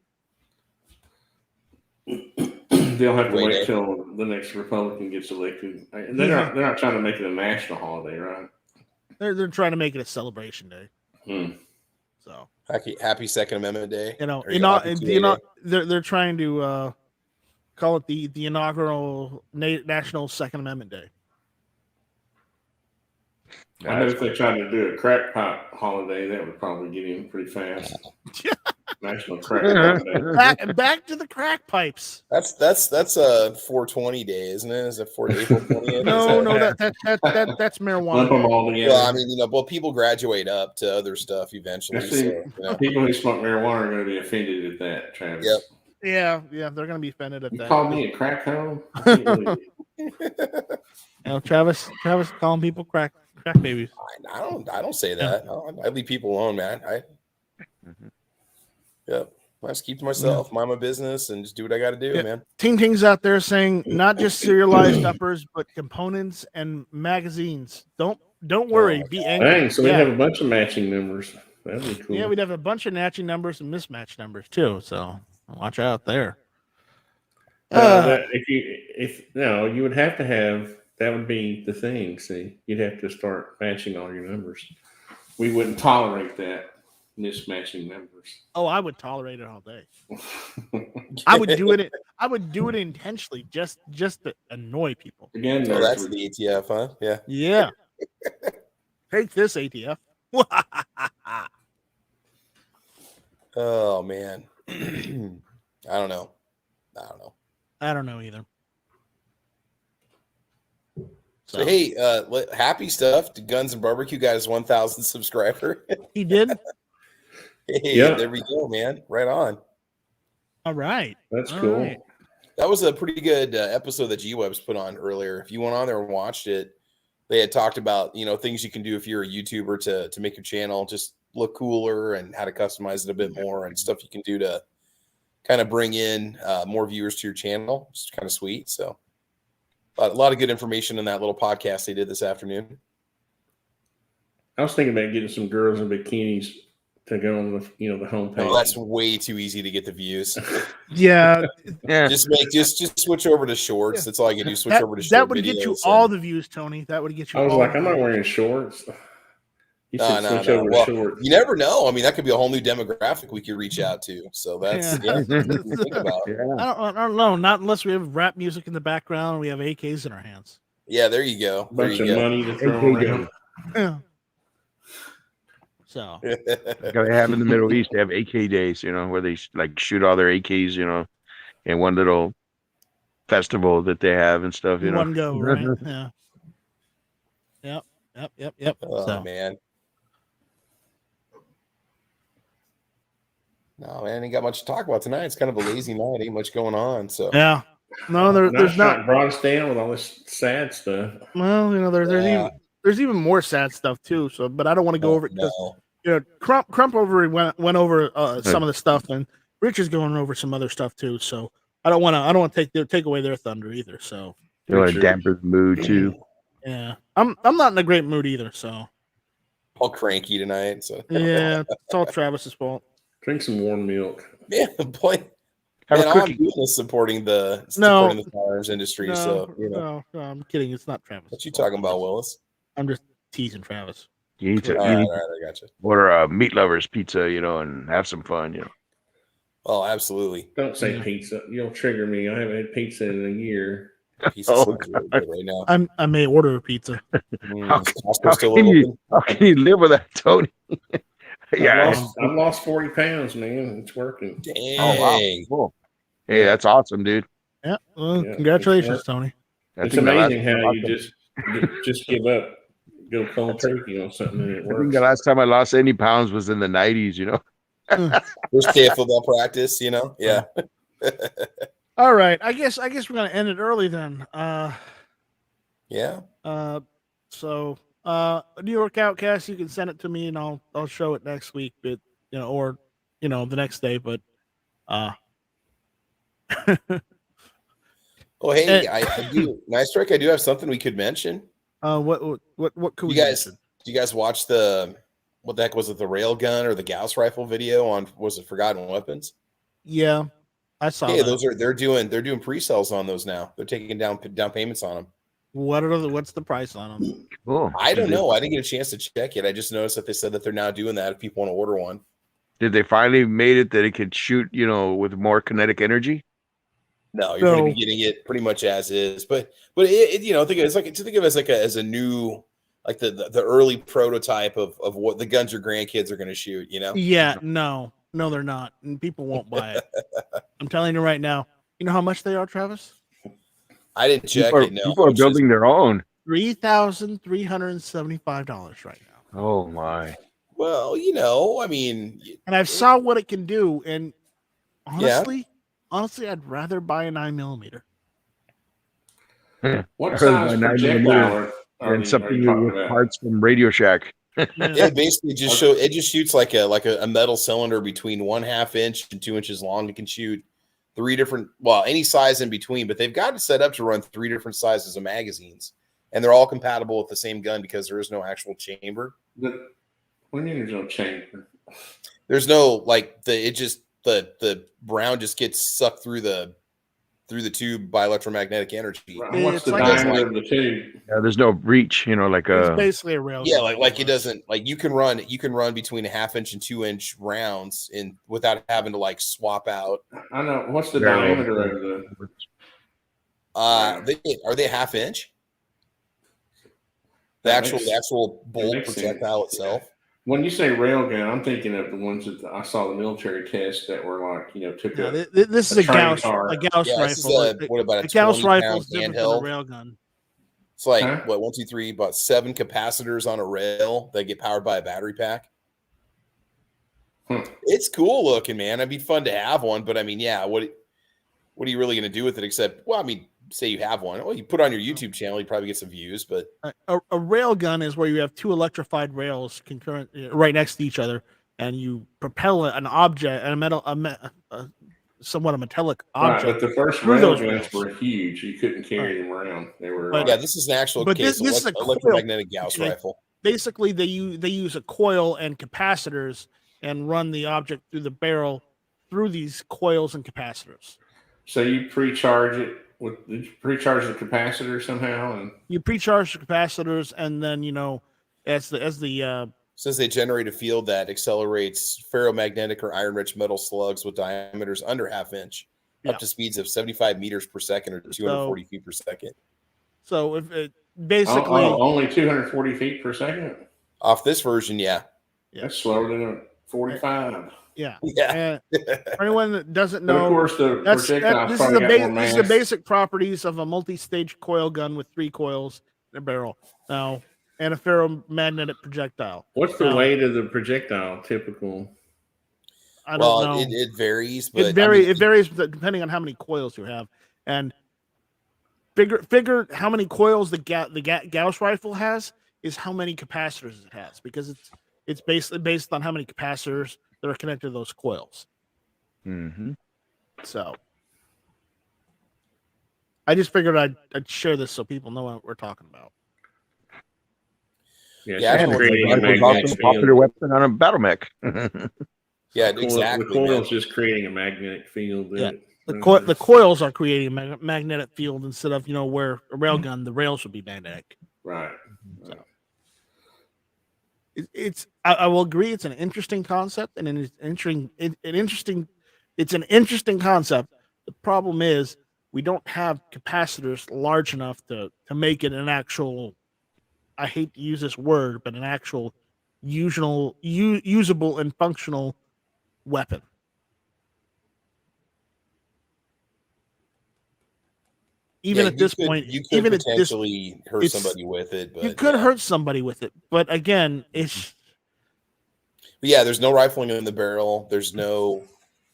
They'll have to wait till the next Republican gets elected. They're not trying to make it a national holiday, right? They're trying to make it a celebration day. So happy Second Amendment Day. They're trying to call it the inaugural National Second Amendment Day. I know if they tried to do a crack pipe holiday, that would probably get in pretty fast. National crack holiday. Back to the crack pipes. That's a 420 day, isn't it? Is it April 20th? No, that's marijuana. Lump them all together. Well, I mean, people graduate up to other stuff eventually. People who smoke marijuana are going to be offended at that, Travis. Yep. Yeah, they're going to be offended at that. You called me a crack hoe? Travis calling people crack babies. I don't say that. I leave people alone, man. Yep. I just keep to myself, mind my business, and just do what I got to do, man. Team King's out there saying not just serialized uppers, but components and magazines. Don't worry. Be angry. Dang, so we have a bunch of matching numbers. That'd be cool. Yeah, we'd have a bunch of matching numbers and mismatched numbers too. So watch out there. You would have to have. That would be the thing. See, you'd have to start matching all your numbers. We wouldn't tolerate that. Mismatching numbers. Oh, I would tolerate it all day. I would do it. I would do it intentionally, just to annoy people. Again, that's the ATF, huh? Yeah. Yeah. Take this, ATF. Oh man. I don't know. I don't know either. So hey, happy stuff to Guns and Barbecue got his 1,000 subscriber. He did. Hey, There we go, man. Right on. All right. That's cool. Right. That was a pretty good episode that G-Webs put on earlier. If you went on there and watched it, they had talked about, things you can do if you're a YouTuber to make your channel just look cooler and how to customize it a bit more and stuff you can do to kind of bring in more viewers to your channel. It's kind of sweet. So a lot of good information in that little podcast they did this afternoon. I was thinking about getting some girls in bikinis to go on the homepage. No, that's way too easy to get the views. Yeah. Just switch over to shorts. Yeah. That's all I can do. Switch over to shorts. That would get you all the views, Tony. That would get you. I was like, I'm not wearing shorts. You should switch over to shorts. You never know. I mean, that could be a whole new demographic we could reach out to. So that's think about. I don't know. Not unless we have rap music in the background and we have AKs in our hands. Yeah, there you go. Bunch of money to throw around. Yeah. So they have in the Middle East, they have AK days, where they like shoot all their AKs, in one little festival that they have and stuff, One go, right? Yeah. Yep. Oh man. No, man, ain't got much to talk about tonight. It's kind of a lazy night. Ain't much going on. So yeah. No, there's not brought us down with all this sad stuff. Well, there's even more sad stuff too. So, but I don't want to go over it because Crump went over some of the stuff, and Rich is going over some other stuff too. So I don't want to take away their thunder either. So you want to dampen the mood too. Yeah, I'm not in a great mood either. So all cranky tonight. So yeah, it's all Travis's fault. Drink some warm milk. Yeah, boy. Man, all I'm doing is supporting the firearms industry. No, I'm kidding. It's not Travis. What you talking about, Willis? I'm just teasing Travis. You need to, all right, I got you. Order a meat lovers pizza, and have some fun, Oh, absolutely. Don't say pizza. You'll trigger me. I haven't had pizza in a year. Pizza really good right now. I may order a pizza. How can you live with that, Tony? Yeah, I've lost 40 pounds, man. It's working. Dang. Oh, wow. Cool. Hey, that's awesome, dude. Yeah. Well, congratulations, Tony. It's amazing how you just give up. Go cold turkey on something and it works. I think the last time I lost any pounds was in the 90s, First day of football practice, Yeah. All right. I guess we're gonna end it early then. Yeah. So New York Outcast, you can send it to me and I'll show it next week, but or the next day, but Oh hey, I do Nice Strike, I do have something we could mention. What could we mention? Do you guys watch what the heck was it, the rail gun or the Gauss rifle video on Forgotten Weapons? Yeah, I saw that. Those they're doing pre-sales on those now. They're taking down payments on them. What's the price on them? Cool. I don't know. I didn't get a chance to check it. I just noticed that they said that they're now doing that if people want to order one. Did they finally made it that it could shoot, with more kinetic energy? No, you're going to be getting it pretty much as is. But it think of it as a new, like the early prototype of what the guns your grandkids are going to shoot. Yeah, no, they're not, and people won't buy it. I'm telling you right now. You know how much they are, Travis? I didn't check it. No, people are building their own. $3,375 right now. Oh my! Well, I mean, and I saw what it can do, and honestly, I'd rather buy a 9mm. What size projectile and something with parts from Radio Shack? It basically just shoots like a metal cylinder between 1/2 inch and 2 inches long. It can shoot any size in between, but they've got it set up to run 3 different sizes of magazines, and they're all compatible with the same gun because there is no actual chamber. What do you mean there's no chamber? There's no the round just gets sucked through the tube by electromagnetic energy. What's the diameter of the tube? Yeah, there's no breach, it's basically a rail. Yeah, like it doesn't you can run between 1/2 inch and 2 inch rounds without having to swap out. I know. What's the diameter of the? Are they 1/2 inch? The actual bolt projectile itself. When you say railgun, I'm thinking of the ones that I saw the military test that were took a. This is a Gauss rifle. What about a Gauss rifle is different than a railgun? It's like 1, 2, 3, about 7 capacitors on a rail that get powered by a battery pack. It's cool looking, man. It'd be fun to have one, but I mean, what are you really going to do with it? Except, well, I mean, say you have one. Well, you put it on your YouTube channel, you probably get some views. But a rail gun is where you have two electrified rails concurrent right next to each other, and you propel an object, somewhat a metallic object. Right, but the first rail guns were huge. You couldn't carry them around. They were. Yeah, this is an actual case. This is electromagnetic Gauss rifle. Basically, they use a coil and capacitors and run the object through the barrel through these coils and capacitors. So you pre-charge it with the capacitor somehow, and you pre-charge the capacitors, and then as the says they generate a field that accelerates ferromagnetic or iron-rich metal slugs with diameters under ½ inch up to speeds of 75 meters per second or 240 feet per second. So if it basically only 240 feet per second off this version, that's slower than a 45. Yeah. For anyone that doesn't know, of course, this is the basic properties of a multi-stage coil gun with 3 coils in a barrel now, and a ferromagnetic projectile. What's the weight of the projectile? Typical. I don't know. It varies. But it varies depending on how many coils you have, and figure how many coils the Gauss rifle has is how many capacitors it has, because it's basically based on how many capacitors that are connected to those coils. Mm-hmm. So I just figured I'd share this so people know what we're talking about. And it's a popular weapon on a battle mech. Yeah, exactly. The coil's just creating a magnetic field. The coils are creating a magnetic field instead of where a railgun, the rails would be magnetic. Right. So I will agree, it's an interesting concept, and it's an interesting concept. The problem is we don't have capacitors large enough to make it an actual, I hate to use this word, but an actual usable and functional weapon. Even at this point, you could potentially hurt somebody with it. But you could hurt somebody with it, but again, it's. But yeah, there's no rifling in the barrel. There's no.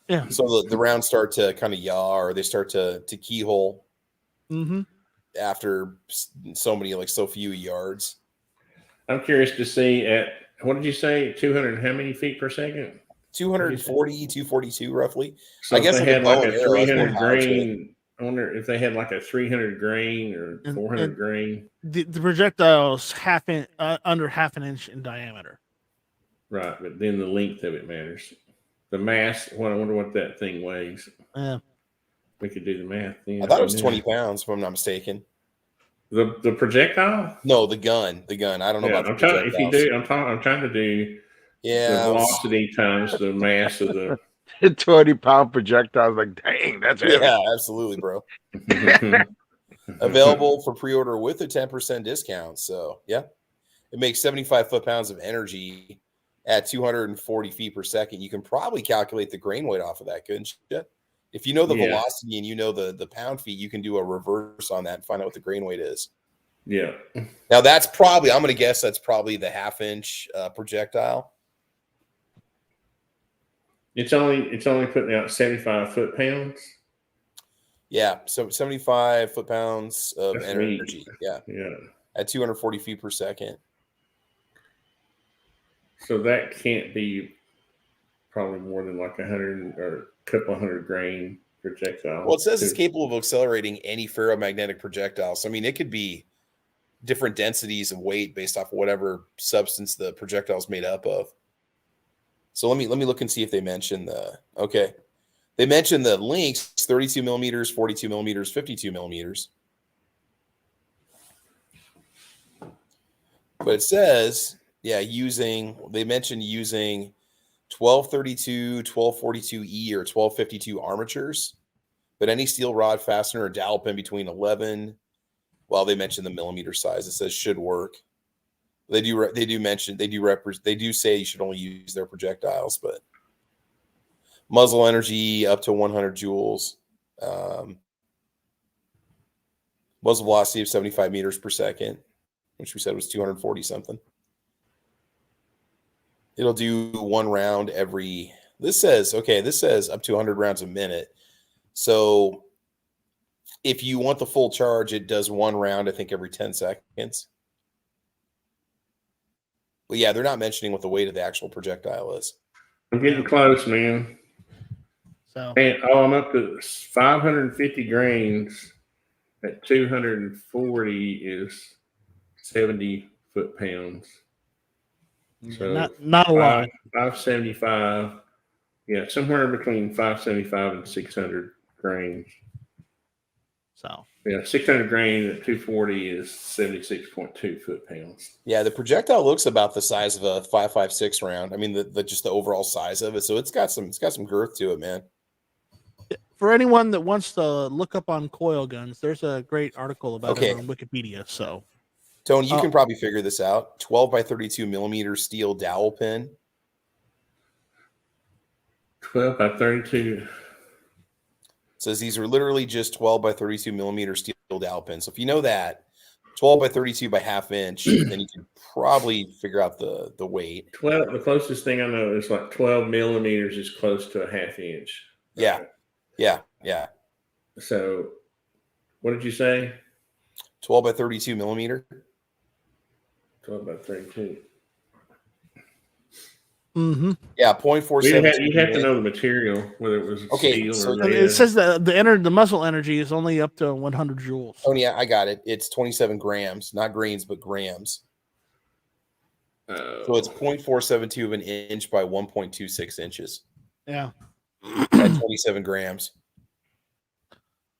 Yeah. So the rounds start to kind of yaw, or they start to keyhole. Mm-hmm. After so few yards. I'm curious to see what did you say? 200 how many feet per second? 240, 242 roughly. So I guess they had like a 300 grain. I wonder if they had like a 300 grain or 400 grain. The projectile's under ½ an inch in diameter. Right, but then the length of it matters. The mass, I wonder what that thing weighs. Yeah. We could do the math. I thought it was 20 pounds, if I'm not mistaken. The projectile? No, the gun. I don't know about the projectile. I'm trying to do the velocity times the mass of the 20-pound projectile. I was like, dang, that's heavy. Yeah, absolutely, bro. Available for pre-order with a 10% discount. So yeah, it makes 75 foot-pounds of energy at 240 feet per second. You can probably calculate the grain weight off of that, couldn't you? If you know the velocity and you know the pound feet, you can do a reverse on that and find out what the grain weight is. Yeah. Now that's probably, I'm going to guess that's probably the ½ inch projectile. It's only putting out 75 foot-pounds. Yeah, so 75 foot-pounds of That's energy. Yeah. At 240 feet per second. So that can't be probably more than like 100 or a couple hundred grain projectile. Well, it says it's capable of accelerating any ferromagnetic projectile. So I mean, it could be different densities of weight based off of whatever substance the projectile is made up of. So let me look and see if they mention they mentioned the lengths: 32 millimeters, 42 millimeters, 52 millimeters. But it says, they mentioned using 1232, 1242E, or 1252 armatures, but any steel rod fastener or dowel pin between 11. Well, they mentioned the millimeter size. It says should work. They do say you should only use their projectiles, but muzzle energy up to 100 joules. Muzzle velocity of 75 meters per second, which we said was 240 something. It'll do one round every. This says up to 100 rounds a minute. So If you want the full charge, it does one round, I think, every 10 seconds. But yeah, they're not mentioning what the weight of the actual projectile is. I'm getting close, man. So, and I'm up to 550 grains at 240 is 70 foot-pounds. So not a lot. 575. Yeah, somewhere between 575 and 600 grains. So yeah, 600 grains at 240 is 76.2 foot-pounds. Yeah, the projectile looks about the size of a 5.56 round. I mean, the just the overall size of it. So it's got some girth to it, man. For anyone that wants to look up on coil guns, there's a great article about it on Wikipedia. So, Tony, you can probably figure this out. 12 by 32 millimeter steel dowel pin. 12 by 32. Says these are literally just 12 by 32 millimeter steel dowel pins. So if you know that, 12 by 32 by half inch, then you can probably figure out the weight. 12. The closest thing I know is like 12 millimeters is close to a half inch. Yeah. Yeah. Yeah. So what did you say? 12 by 32 millimeter. 12 by 32. mm-hmm. Yeah, 0.47. You have to know the material, whether it was steel so or lead. It says that the muzzle energy is only up to 100 joules. Oh yeah, I got it. It's 27 grams, not grains, but grams. So it's 0.472 of an inch by 1.26 inches. Yeah. At 27 grams.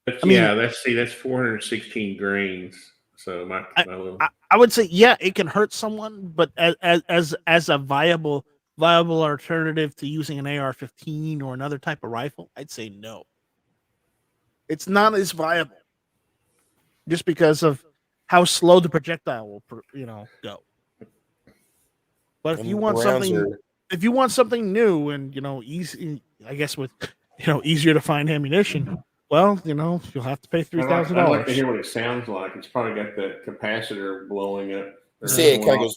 That's 416 grains. So I would say, yeah, it can hurt someone, but as a viable alternative to using an AR-15 or another type of rifle, I'd say no. It's not as viable, just because of how slow the projectile will, go. But if you want something new and easy, I guess with easier to find ammunition, well, you'll have to pay $3,000. I'd like to hear what it sounds like. It's probably got that capacitor blowing up. See, it kind of goes.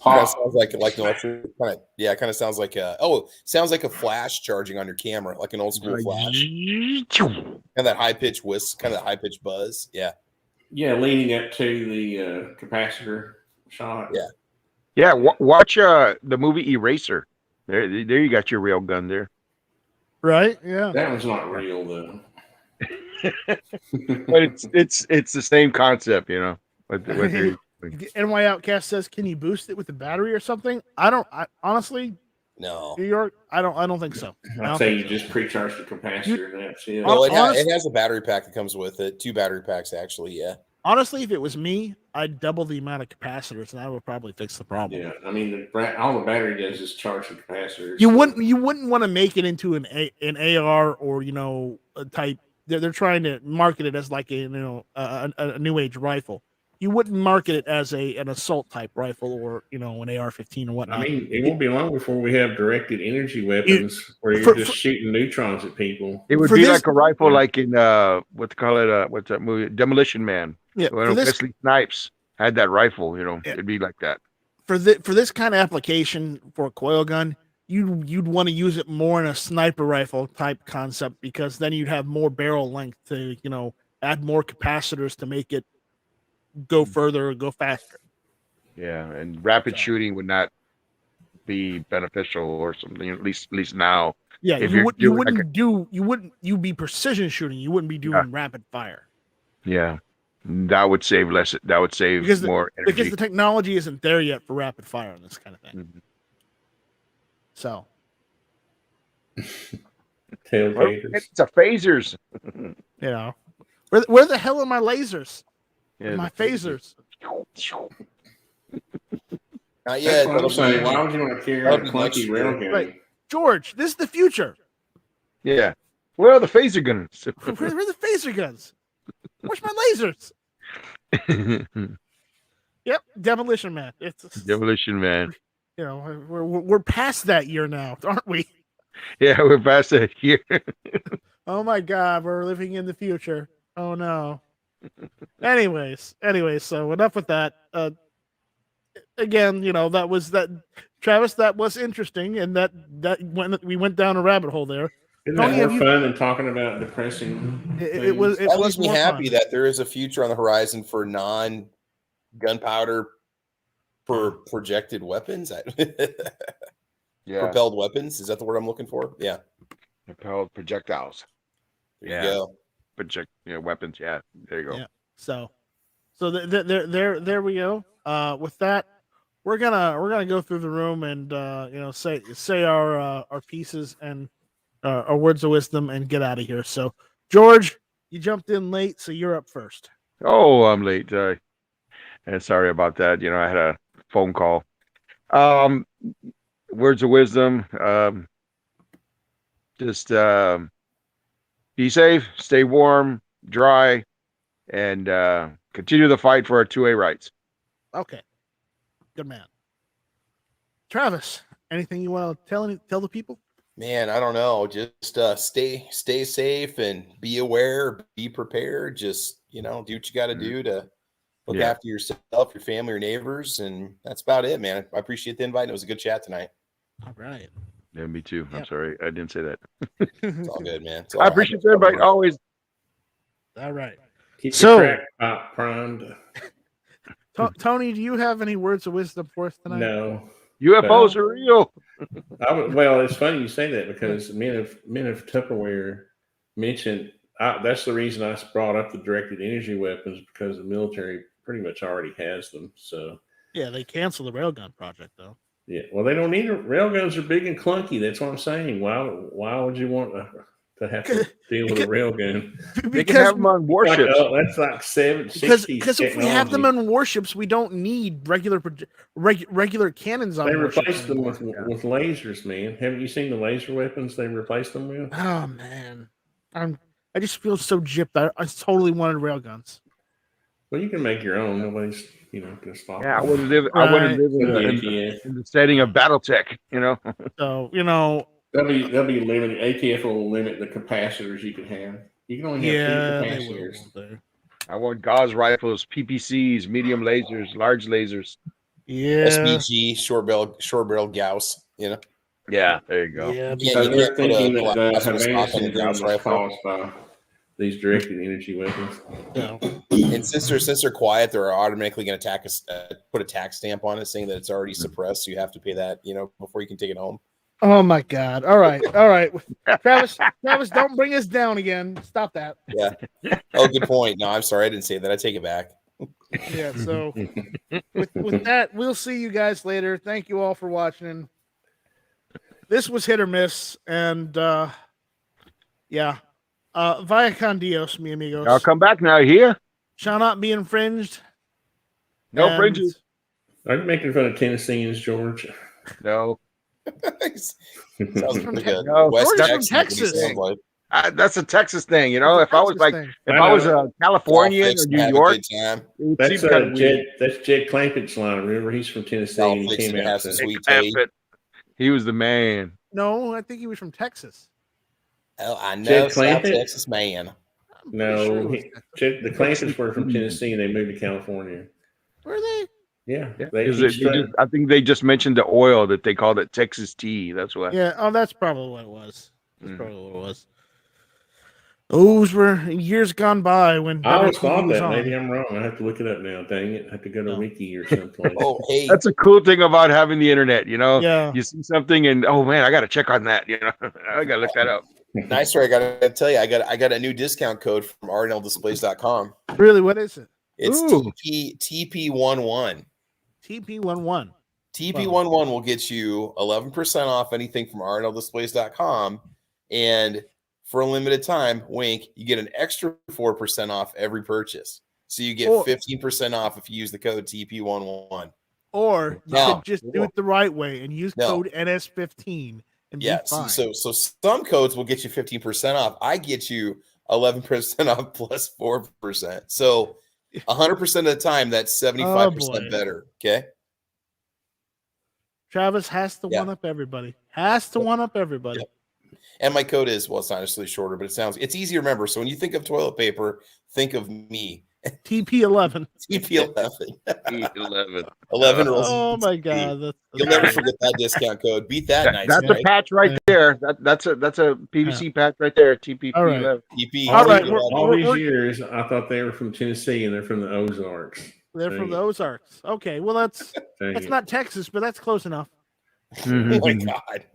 Kind of sounds like an electric. Kind of sounds like sounds like a flash charging on your camera, like an old school flash. And that high pitched whisk, kind of high pitched buzz. Yeah. Yeah, leading up to the capacitor shot. Yeah. Yeah. Watch the movie Eraser. There you got your real gun there. Right. Yeah. That one's not real though. But it's the same concept, NY Outcast says, "Can you boost it with a battery or something?" I honestly, no. New York, I don't think so. I'd say you just pre-charge the capacitor and that's it. Well, it has a battery pack that comes with it. 2 battery packs, actually. Yeah. Honestly, if it was me, I'd double the amount of capacitors, and that would probably fix the problem. Yeah, I mean, all the battery does is charge the capacitors. You wouldn't want to make it into an AR or a type. They're trying to market it as like a new age rifle. You wouldn't market it as an assault type rifle or an AR-15 or whatnot. I mean, it won't be long before we have directed energy weapons where you're just shooting neutrons at people. It would be like a rifle, like in what's that movie, Demolition Man. Yeah, when Wesley Snipes had that rifle, it'd be like that. For this kind of application for a coil gun, you'd want to use it more in a sniper rifle type concept, because then you'd have more barrel length to add more capacitors to make it go further or go faster. Yeah, and rapid shooting would not be beneficial or something, at least now. Yeah, you'd be precision shooting. You wouldn't be doing rapid fire. Yeah. That would save less. That would save more energy. Because the technology isn't there yet for rapid fire on this kind of thing. Mm-hmm. So, it's a phasers. Where the hell are my lasers? Yeah, my phasers. Not yet. That's what I'm saying. Why would you want to carry a clunky railgun? Right. George, this is the future. Yeah. Where are the phaser guns? Where are the phaser guns? Where's my lasers? Yep, Demolition Man. It's Demolition Man. We're past that year now, aren't we? Yeah, we're past that year. Oh my God, we're living in the future. Oh no. Anyways, so enough with that. Again, that was that, Travis. That was interesting, and that we went down a rabbit hole there. Isn't that more fun than talking about depressing? It was. It that was leaves me more happy fun. that there is a future on the horizon for non-gunpowder projected weapons. Propelled weapons. Is that the word I'm looking for? Yeah. Propelled projectiles. There you go. Weapons. Yeah. There you go. Yeah. So there we go. With that, we're gonna go through the room and say our pieces and our words of wisdom and get out of here. So George, you jumped in late, so you're up first. Oh, I'm late. And sorry about that. I had a phone call. Words of wisdom. Just be safe, stay warm, dry, and continue the fight for our 2A rights. Okay. Good man. Travis, anything you want to tell the people? Man, I don't know. Just stay safe and be aware, be prepared. Just, do what you got to do to look after yourself, your family, your neighbors. And that's about it, man. I appreciate the invite. It was a good chat tonight. All right. Yeah, me too. I'm sorry. I didn't say that. It's all good, man. I appreciate the invite always. All right. Keep your crack pot primed. Tony, do you have any words of wisdom for us tonight? No. UFOs are real. Well, it's funny you say that because men of Tupperware mentioned that's the reason I brought up the directed energy weapons, because the military pretty much already has them. So yeah, they canceled the railgun project though. Yeah, well, they don't need railguns are big and clunky. That's what I'm saying. Why would you want to have to deal with a railgun? They can have them on warships. That's like 60s. Because if we have them on warships, we don't need regular cannons on warships. They replaced them with lasers, man. Haven't you seen the laser weapons they replaced them with? Oh man, I just feel so gypped. I totally wanted railguns. Well, you can make your own. Nobody's gonna stop. Yeah, I want to live in the setting of BattleTech. So They'll be limited. ATF will limit the capacitors you can have. You can only have 2 capacitors. I want Gauss rifles, PPCs, medium lasers, large lasers. Yeah. SBG, short barrel Gauss. Yeah, there you go. Yeah, they're thinking that Havana syndrome is caused by these directed energy weapons. No. And since they're quiet, they're automatically going to put a tax stamp on it saying that it's already suppressed. So you have to pay that, before you can take it home. Oh my God! All right. Travis, don't bring us down again. Stop that. Yeah. Oh, good point. No, I'm sorry, I didn't say that. I take it back. Yeah. So with that, we'll see you guys later. Thank you all for watching. This was Hit or Miss, and via con Dios, mi amigos. I'll come back now. Here shall not be infringed. No fringes. Are you making fun of Tennesseans, George? No. Sounds pretty good. No. West Texas. That's a Texas thing, If I was a Californian or New York, that's Jed Clampett's line. Remember, he's from Tennessee. And he came out to sweet tea. He was the man. No, I think he was from Texas. Oh, I know, South Texas man. No, the Clampetts were from Tennessee and they moved to California. Were they? Yeah. I think they just mentioned the oil that they called it Texas tea. That's what. Yeah. Oh, that's probably what it was. Those were years gone by when I always thought that. Maybe I'm wrong. I have to look it up now. Dang it. I have to go to Wiki or something. Oh, hey. That's a cool thing about having the internet, Yeah. You see something and oh man, I gotta check on that, I gotta look that up. Nice story. I gotta tell you, I got a new discount code from rnldisplays.com. Really? What is it? It's TP11. TP11. TP11 will get you 11% off anything from rnldisplays.com. And for a limited time, wink, you get an extra 4% off every purchase. So you get 15% off if you use the code TP11. Or you could just do it the right way and use code NS15 and be fine. So some codes will get you 15% off. I get you 11% off plus 4%. So 100% of the time, that's 75% better. Okay. Travis has to one up everybody. Yep. And my code is, well, it's not necessarily shorter, but it's easy to remember. So when you think of toilet paper, think of me. TP11. TP11. 11. 11 rolls. Oh my God. You'll never forget that discount code. Beat that night. That's a patch right there. That's a PVC patch right there. TP11. All right. TP. All right. All these years, I thought they were from Tennessee and they're from the Ozarks. They're from the Ozarks. Okay. Well, that's not Texas, but that's close enough. Oh my God.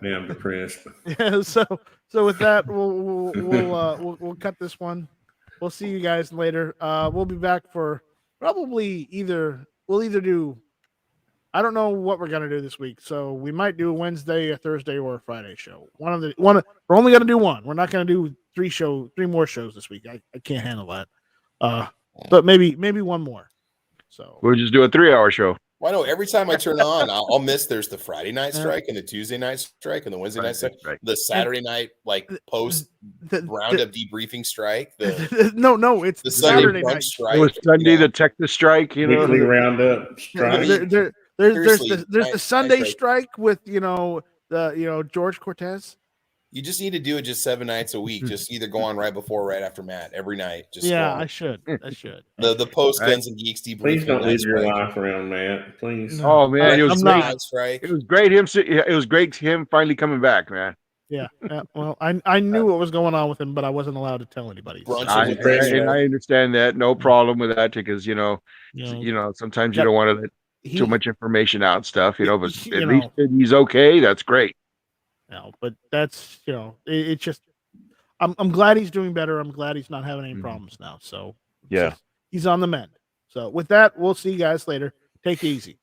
Man, I'm depressed. Yeah. So with that, we'll cut this one. We'll see you guys later. We'll be back for probably we'll either do. I don't know what we're gonna do this week, so we might do a Wednesday, a Thursday, or a Friday show. One. We're only gonna do one. We're not gonna do three more shows this week. I can't handle that. But maybe one more. So we'll just do a 3-hour show. Well, I know every time I turn on, I'll miss. There's the Friday night strike and the Tuesday night strike and the Wednesday night strike, the Saturday night post roundup debriefing strike. No, it's the Saturday night strike. It was Sunday, the Texas strike. Weekly roundup strike. There's the Sunday strike with George Cortez. You just need to do it just 7 nights a week. Just either go on right before or right after Matt every night. Just I should. The post Guns and Geeks debriefing. Please don't leave your life around Matt. Please. Oh man, it was great. It was great. It was great. Him finally coming back, man. Yeah. Well, I knew what was going on with him, but I wasn't allowed to tell anybody. I understand that. No problem with that because sometimes you don't want to let too much information out and stuff. But at least he's okay. That's great. No, but that's it's just I'm glad he's doing better. I'm glad he's not having any problems now. So yeah, he's on the mend. So with that, we'll see you guys later. Take it easy.